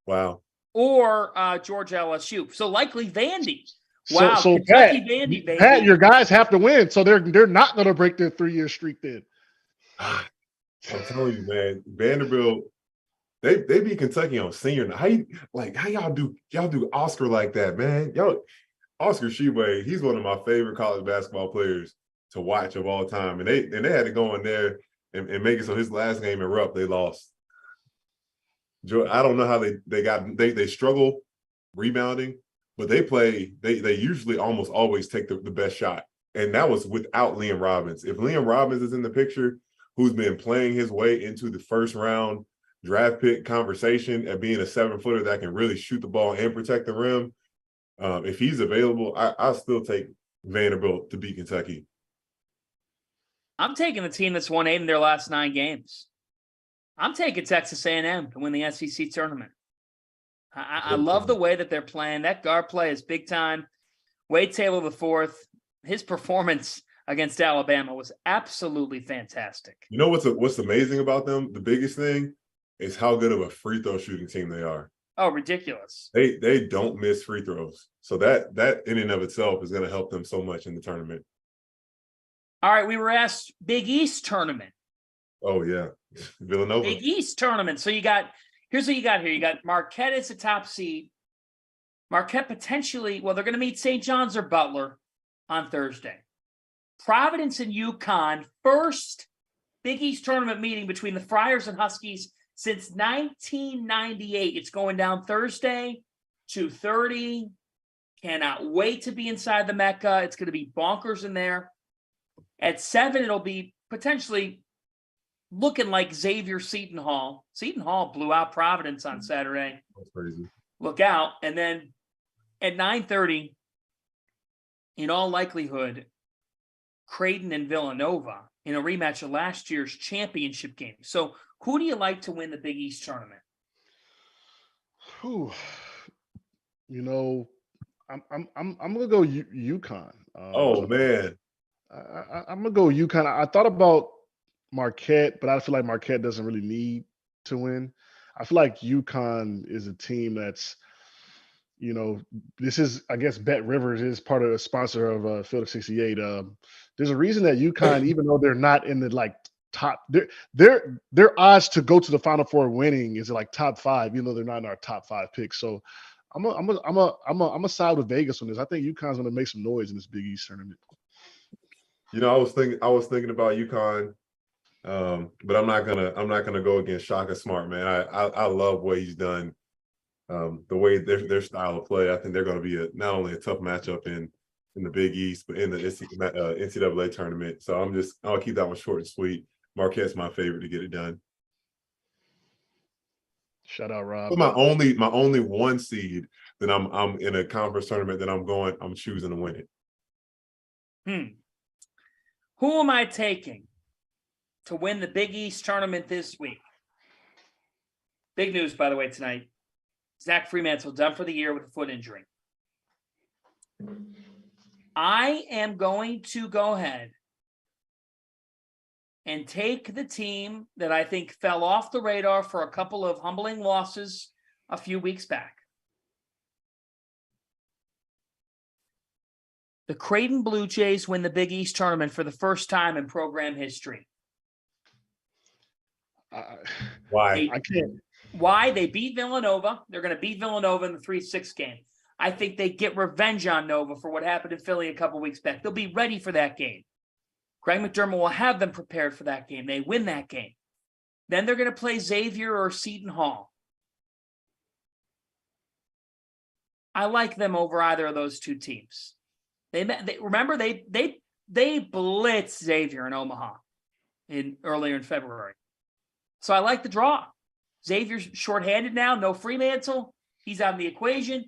Wow. Or Georgia LSU. So likely Vandy. Wow. So Kentucky, Vandy, baby. Pat, your guys have to win. So they're not going to break their 3-year streak then. I'm telling you, man, Vanderbilt. They beat Kentucky on senior night. How y'all do Oscar like that, man? Oscar Tshiebwe, he's one of my favorite college basketball players to watch of all time. And they had to go in there and make it so his last game in Rupp, they lost. I don't know how they struggle rebounding, but they usually almost always take the best shot. And that was without Liam Robbins. If Liam Robbins is in the picture, who's been playing his way into the first round draft pick conversation at being a 7-footer that can really shoot the ball and protect the rim. If he's available, I'll still take Vanderbilt to beat Kentucky. I'm taking the team that's won 8 in their last 9 games. I'm taking Texas A&M to win the SEC tournament. I love the way that they're playing. That guard play is big time. Wade Taylor IV, his performance against Alabama was absolutely fantastic. You know what's amazing about them? The biggest thing is how good of a free throw shooting team they are. Oh, ridiculous. They don't miss free throws. So that in and of itself is going to help them so much in the tournament. All right, we were asked Big East tournament. Oh, yeah. Villanova. Big East tournament. So here's what you got here. You got Marquette as a top seed. Marquette potentially, they're going to meet St. John's or Butler on Thursday. Providence and UConn, first Big East tournament meeting between the Friars and Huskies since 1998. It's going down Thursday, 2:30. Cannot wait to be inside the Mecca. It's going to be bonkers in there. At 7, it'll be potentially looking like Xavier Seton Hall. Seton Hall blew out Providence on Saturday. That's crazy. Look out. And then at 9:30, in all likelihood, Creighton and Villanova in a rematch of last year's championship game. So who do you like to win the Big East tournament? I'm gonna go UConn. Oh man, I'm gonna go UConn. I thought about Marquette, but I feel like Marquette doesn't really need to win. I feel like UConn is a team that's, this is, I guess, Bet Rivers is part of the sponsor of Field of 68. There's a reason that UConn, even though they're not in the top, their odds to go to the Final Four winning is top 5, even though they're not in our top 5 picks. So I'm a side with Vegas on this. I think UConn's going to make some noise in this Big East tournament. I was thinking about UConn, but I'm not gonna go against Shaka Smart, man. I love what he's done. The way their style of play, I think they're going to be not only a tough matchup in the Big East, but in the NCAA tournament. So I'll keep that one short and sweet. Marquette's my favorite to get it done. Shout out, Rob. But my only 1 seed that I'm in a conference tournament that I'm choosing to win it. Who am I taking to win the Big East tournament this week? Big news, by the way, tonight. Zach Fremantle done for the year with a foot injury. I am going to go ahead and take the team that I think fell off the radar for a couple of humbling losses a few weeks back. The Creighton Blue Jays win the Big East tournament for the first time in program history. Why? I can't. Why? They beat Villanova. They're going to beat Villanova in the 3-6 game. I think they get revenge on Nova for what happened in Philly a couple weeks back. They'll be ready for that game. Greg McDermott will have them prepared for that game. They win that game. Then they're going to play Xavier or Seton Hall. I like them over either of those two teams. They blitzed Xavier in Omaha earlier in February. So I like the draw. Xavier's shorthanded now, no Fremantle. He's out of the equation.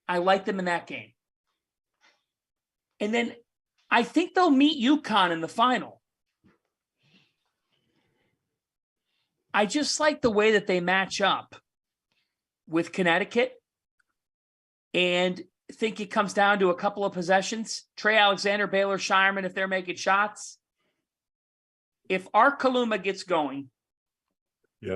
I like them in that game. And then I think they'll meet UConn in the final. I just like the way that they match up with Connecticut, and think it comes down to a couple of possessions. Trey Alexander, Baylor Shireman, if they're making shots. If Art Kaluma gets going,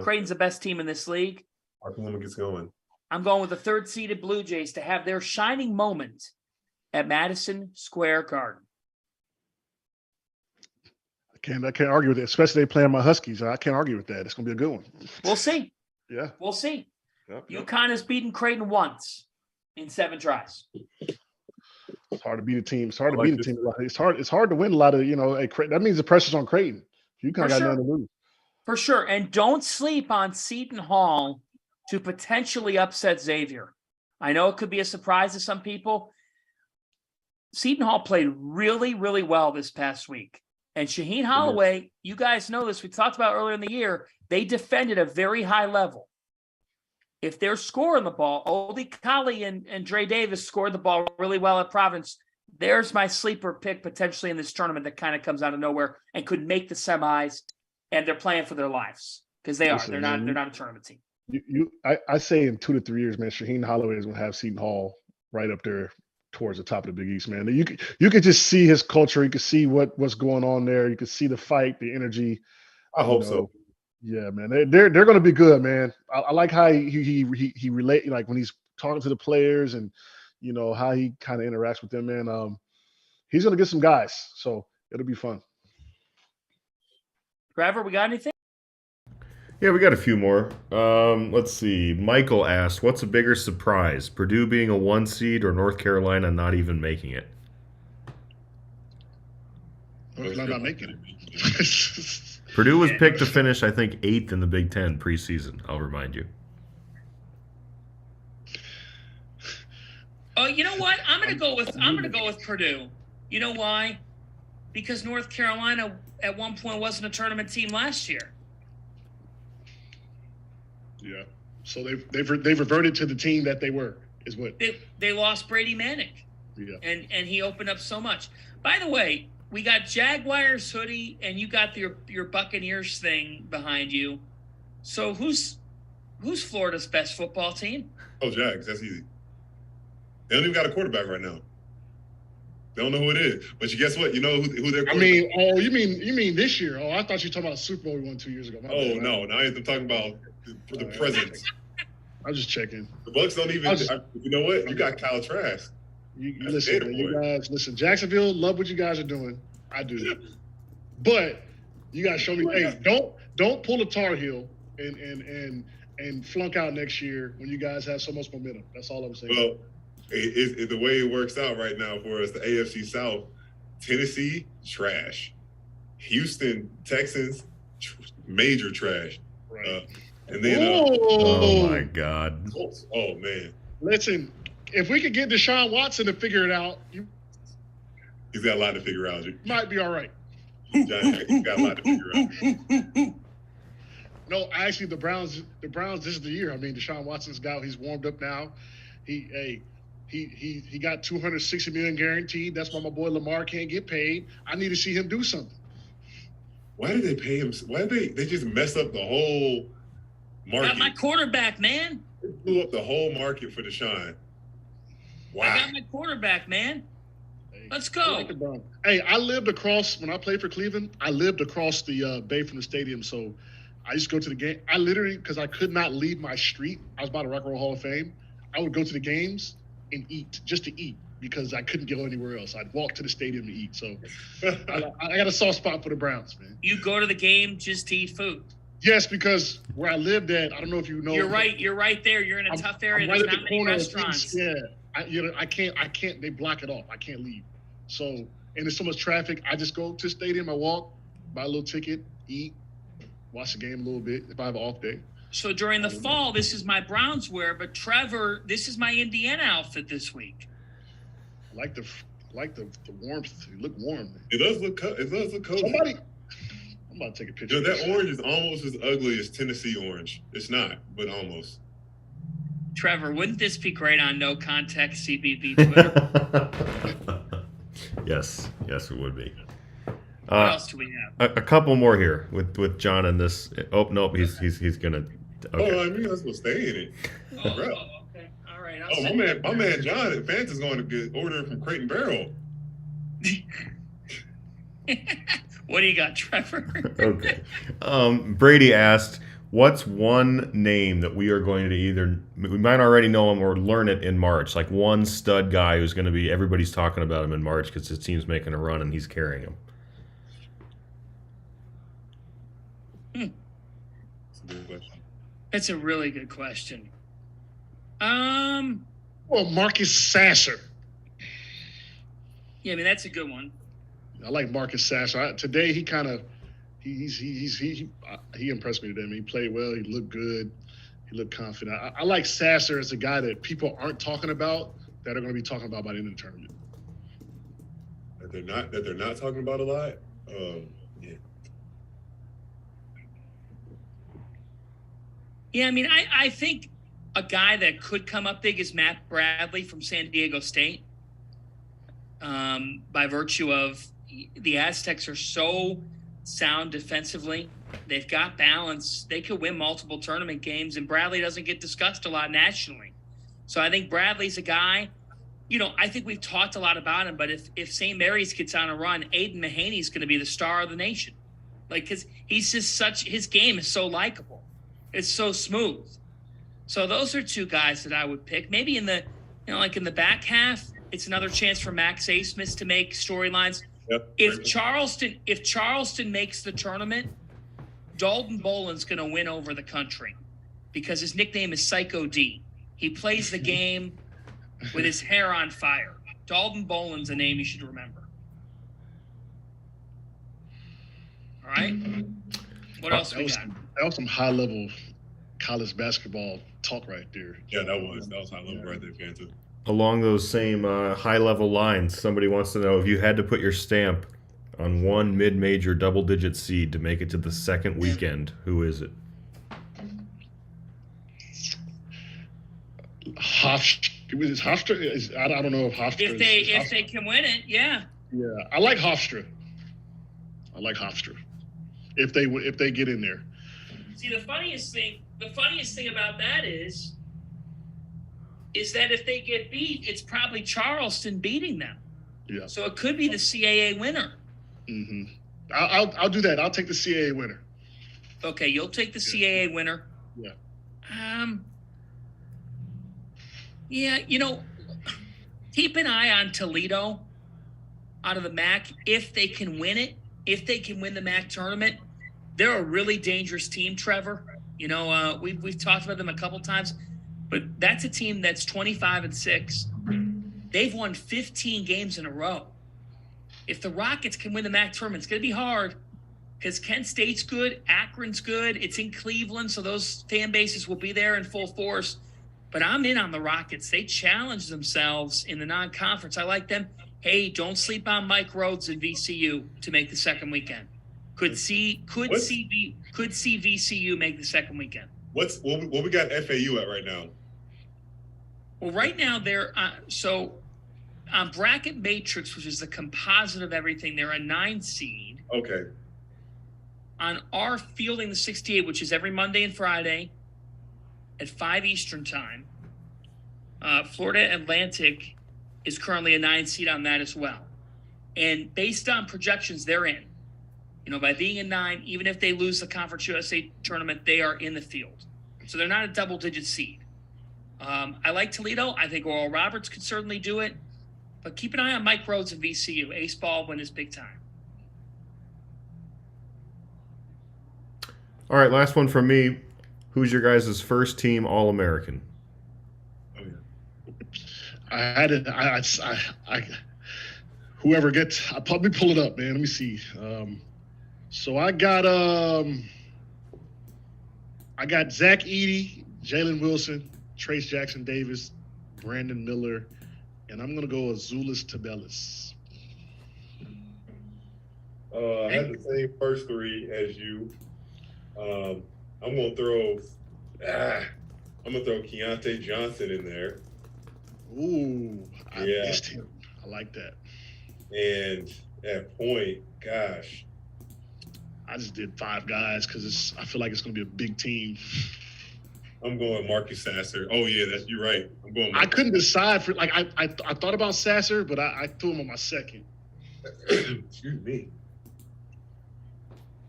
Creighton's the best team in this league. Art Kaluma gets going. I'm going with the 3rd-seeded Blue Jays to have their shining moment at Madison Square Garden. I can't argue with it, especially they playing my Huskies. I can't argue with that. It's going to be a good one. We'll see. Yeah. We'll see. Yep. UConn has beaten Creighton once in 7 tries. It's hard to beat a team. It's hard to beat a team. It's hard to win a lot of, that means the pressure's on Creighton. UConn got nothing to lose. For sure. And don't sleep on Seton Hall to potentially upset Xavier. I know it could be a surprise to some people. Seton Hall played really, really well this past week. And Shaheen Holloway, you guys know this, we talked about earlier in the year, they defended a very high level. If they're scoring the ball, Oldie Colley and Dre Davis scored the ball really well at Providence. There's my sleeper pick potentially in this tournament that kind of comes out of nowhere and could make the semis, and they're playing for their lives because they are. They're not a tournament team. I say in 2 to 3 years, man, Shaheen Holloway is going to have Seton Hall right up there towards the top of the Big East, man. You could just see his culture. You could see what's going on there. You could see the fight, the energy. I hope so. Yeah, man. They're going to be good, man. I like how he relate, like when he's talking to the players and how he kind of interacts with them, man. He's going to get some guys, so it'll be fun. Trevor, we got anything? Yeah, we got a few more. Let's see. Michael asked, what's a bigger surprise, Purdue being a 1 seed or North Carolina not even making it? Not making it. Purdue was picked to finish, I think, 8th in the Big Ten preseason. I'll remind you. Oh, you know what? I'm gonna go with Purdue. You know why? Because North Carolina at one point wasn't a tournament team last year. Yeah. So they've reverted to the team that they were, is what they lost Brady Manick. Yeah. And he opened up so much. By the way, we got Jaguars hoodie and you got your Buccaneers thing behind you. So who's Florida's best football team? Oh, Jags. That's easy. They don't even got a quarterback right now. They don't know who it is. But you guess what? You know who their quarterback is. You mean this year? Oh, I thought you were talking about a Super Bowl we won 2 years ago. No. Now I'm talking about for the present. I'm just checking. The Bucks don't even. You know what? You got Kyle Trask. You listen, man, you guys. Listen, Jacksonville, love what you guys are doing. I do, but you guys show me. Hey, don't pull a Tar Heel and flunk out next year when you guys have so much momentum. That's all I'm saying. Well, the way it works out right now for us, the AFC South, Tennessee, trash. Houston, Texans, major trash. Right. And then, oh my God. Oh man. Listen, if we could get Deshaun Watson to figure it out, He's got a lot to figure out. You might be all right. He's got a lot to figure out. No, actually, the Browns. This is the year. I mean, Deshaun Watson's got. He's warmed up now. He got $260 million guaranteed. That's why my boy Lamar can't get paid. I need to see him do something. Why did they pay him? Why did they just mess up the whole market? Got my quarterback, man. They blew up the whole market for Deshaun. Wow. I got my quarterback, man. Let's go. Hey, I lived across, when I played for Cleveland, I lived across the bay from the stadium. So I used to go to the game. I literally, because I could not leave my street, I was by the Rock and Roll Hall of Fame. I would go to the games and eat, just to eat, because I couldn't go anywhere else. I'd walk to the stadium to eat. So I got a soft spot for the Browns, man. You go to the game just to eat food. Yes, because where I lived at, I don't know if you know. You're right. You're right there. You're in a tough area. There's not many restaurants. Yeah, I can't. They block it off. I can't leave. So, and there's so much traffic. I just go to the stadium. I walk, buy a little ticket, eat, watch the game a little bit if I have an off day. So during the fall, this is my Browns wear, but Trevor, this is my Indiana outfit this week. I like the warmth. You look warm. Man. It does look cozy. I'm about to take a picture. Dude, that orange is almost as ugly as Tennessee orange. It's not, but almost. Trevor, wouldn't this be great on No Context CBB Twitter? Yes, it would be. What else do we have? A couple more here with John and this. Oh nope, he's gonna. Okay. Oh, I mean, that's gonna stay in it. Okay, all right. My man John at Fanta's going to get ordering from Crate and Barrel. What do you got, Trevor? Okay. Brady asked, what's one name that we are going to we might already know him or learn it in March, like one stud guy who's going to be, everybody's talking about him in March because his team's making a run and he's carrying him. That's a really good question. Well, Marcus Sasser. Yeah, I mean, that's a good one. I like Marcus Sasser. Today, he kind of he impressed me today. I mean, he played well. He looked good. He looked confident. I like Sasser as a guy that people aren't talking about that are going to be talking about by the end of the tournament. That they're not talking about a lot. Yeah. Yeah, I mean, I think a guy that could come up big is Matt Bradley from San Diego State. By virtue of the Aztecs are so sound defensively. They've got balance. They could win multiple tournament games, and Bradley doesn't get discussed a lot nationally. So I think Bradley's a guy, I think we've talked a lot about him, but if St. Mary's gets on a run, Aiden Mahaney's going to be the star of the nation. Like, because he's just his game is so likable. It's so smooth. So those are two guys that I would pick. Maybe in the, like in the back half, it's another chance for Max Asmus to make storylines. Yep. If Charleston makes the tournament, Dalton Boland's going to win over the country because his nickname is Psycho D. He plays the game with his hair on fire. Dalton Boland's a name you should remember. All right? What else we got? That was some high-level college basketball talk right there. Yeah, that was high-level right there, Fanta. Along those same high-level lines, somebody wants to know if you had to put your stamp on one mid-major double-digit seed to make it to the second weekend, who is it? Hofstra? I don't know if Hofstra. If they can win it, yeah. Yeah, I like Hofstra. If they get in there. See, the funniest thing about that is that if they get beat, it's probably Charleston beating them. Yeah. So it could be the CAA winner. Mm-hmm. I'll do that. I'll take the CAA winner. Okay, you'll take the CAA winner. Yeah. Yeah, keep an eye on Toledo out of the MAC if they can win it. If they can win the MAC tournament, they're a really dangerous team, Trevor. We've talked about them a couple times, but that's a team that's 25-6. They've won 15 games in a row. If the Rockets can win the MAC tournament, it's going to be hard because Kent State's good, Akron's good. It's in Cleveland, so those fan bases will be there in full force. But I'm in on the Rockets. They challenge themselves in the non-conference. I like them. Hey, don't sleep on Mike Rhodes and VCU to make the second weekend. Could see VCU make the second weekend. What we got FAU at right now? Well, right now they're so on Bracket Matrix, which is the composite of everything. They're a 9 seed. Okay. On our Fielding the 68, which is every Monday and Friday at 5 Eastern time, Florida Atlantic is currently a 9 seed on that as well. And based on projections, they're in. By being a 9, even if they lose the Conference USA tournament, they are in the field. So they're not a double-digit seed. I like Toledo. I think Oral Roberts could certainly do it. But keep an eye on Mike Rhodes and VCU. Ace Baldwin is big time. All right, last one from me. Who's your guys' first team All-American? Whoever gets, I'll probably pull it up, man. Let me see. So I got Zach Edey, Jalen Wilson, Trace Jackson Davis, Brandon Miller, and I'm gonna go Azuolas Tubelis. I had the same first 3 as you. I'm gonna throw Keontae Johnson in there. Ooh, I missed him. I like that. And at point, gosh, I just did 5 guys because I feel like it's going to be a big team. I'm going Marcus Sasser. Oh yeah, you're right. I'm going. I couldn't decide for I thought about Sasser, but I threw him on my second. Excuse me.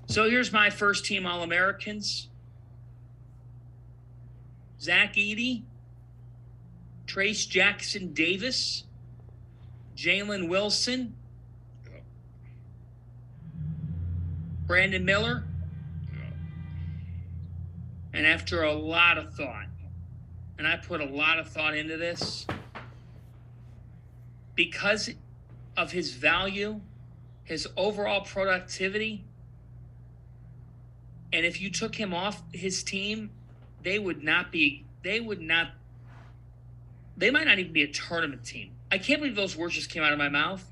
So here's my first team All-Americans. Zach Edey, Trace Jackson Davis, Jalen Wilson, Brandon Miller, and after a lot of thought, and I put a lot of thought into this, because of his value, his overall productivity, and if you took him off his team, they might not even be a tournament team. I can't believe those words just came out of my mouth.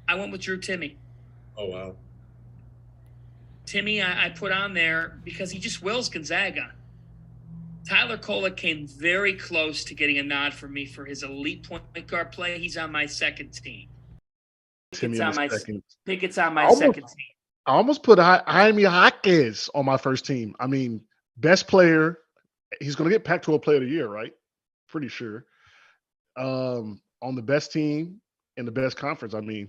I went with Drew Timme. Oh, wow. Timme, I put on there because he just wills Gonzaga. Tyler Kolek came very close to getting a nod from me for his elite point guard play. He's on my second team. Pickett's on my second team. I almost put Jaime Jaquez on my first team. I mean, best player. He's going to get Pac-12 Player of the Year, right? Pretty sure. On the best team in the best conference. I mean,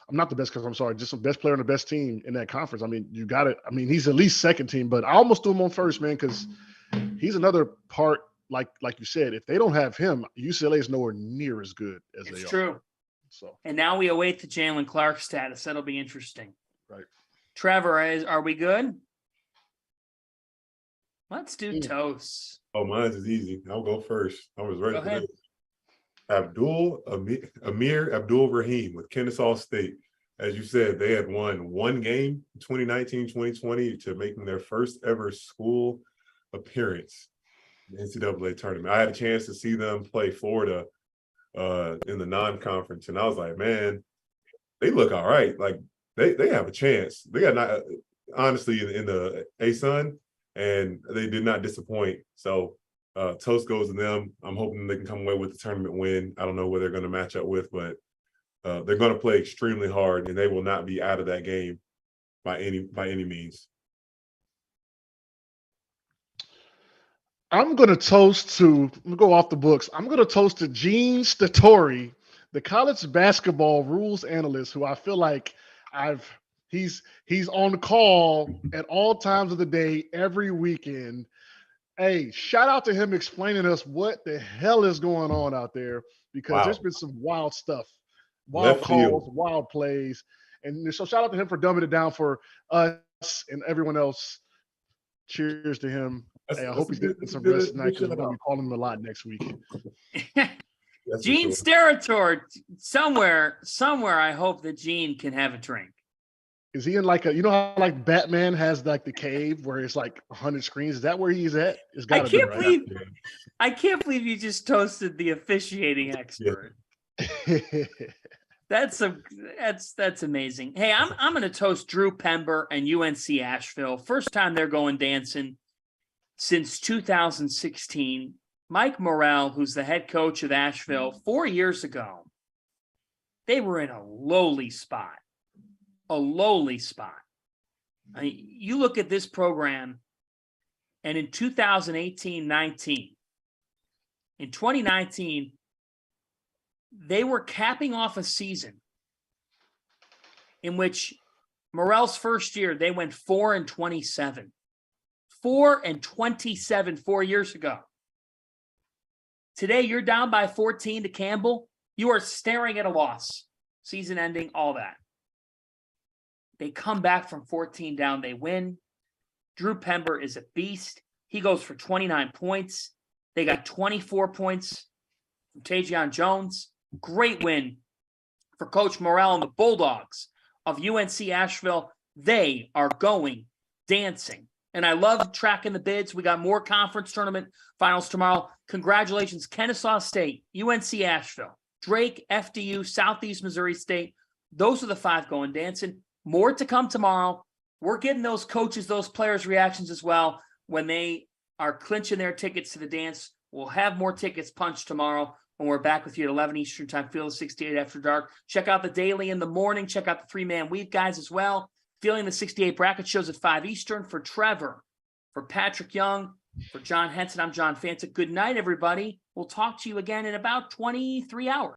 I'm not the best because I'm sorry, just the best player on the best team in that conference. I mean, you got it. I mean, he's at least second team, but I almost threw him on first, man, because he's another part, like you said, if they don't have him, UCLA is nowhere near as good as they are. It's true. So, and now we await the Jalen Clark status. That'll be interesting. Right. Trevor, are we good? Let's do toasts. Oh, mine is easy. I'll go first. I was ready Go for ahead. this. Amir Abdul-Rahim with Kennesaw State. As you said, they had won 1 game in 2019-2020 to making their first ever school appearance in the NCAA tournament. I had a chance to see them play Florida in the non-conference, and I was like, man, they look all right. Like they have a chance. They got honestly in the ASUN, and they did not disappoint. So toast goes to them. I'm hoping they can come away with the tournament win. I don't know where they're going to match up with, but they're going to play extremely hard, and they will not be out of that game by any means. I'm going to toast to, I'm going to go off the books. I'm going to toast to Gene Statori, the college basketball rules analyst, who I feel like he's on call at all times of the day, every weekend. Hey, shout out to him explaining us what the hell is going on out there, because Wow. there's been some wild stuff, wild Left calls, field. wild plays. And so shout out to him for dumbing it down for us and everyone else. Cheers to him. Hey, I hope he's getting some rest tonight, because we're going to be calling him a lot next week. That's for Gene sure. Steratore, somewhere, I hope that Gene can have a drink. Is he in like a, you know how like Batman has like the cave where it's like 100 screens? Is that where he's at? It's I got to be, can't right? believe I can't believe you just toasted the officiating expert. That's amazing. Hey, I'm going to toast Drew Pember and UNC Asheville. First time they're going dancing since 2016. Mike Morrell, who's the head coach of Asheville, 4 years ago, they were in a lowly spot. I mean, you look at this program, and in 2018-19, in 2019, they were capping off a season in which Morrell's first year, they went 4-27. 4-27 4 years ago. Today, you're down by 14 to Campbell. You are staring at a loss. Season ending, all that. They come back from 14 down. They win. Drew Pember is a beast. He goes for 29 points. They got 24 points from Tajion Jones. Great win for Coach Morrell and the Bulldogs of UNC Asheville. They are going dancing. And I love tracking the bids. We got more conference tournament finals tomorrow. Congratulations, Kennesaw State, UNC Asheville, Drake, FDU, Southeast Missouri State. Those are the 5 going dancing. More to come tomorrow. We're getting those coaches, those players' reactions as well when they are clinching their tickets to the dance. We'll have more tickets punched tomorrow when we're back with you at 11 Eastern Time, Field of 68 After Dark. Check out the Daily in the morning. Check out the 3-man weave guys as well. Feeling the 68 bracket shows at 5 Eastern. For Trevor, for Patric Young, for John Henson, I'm John Fanta. Good night, everybody. We'll talk to you again in about 23 hours.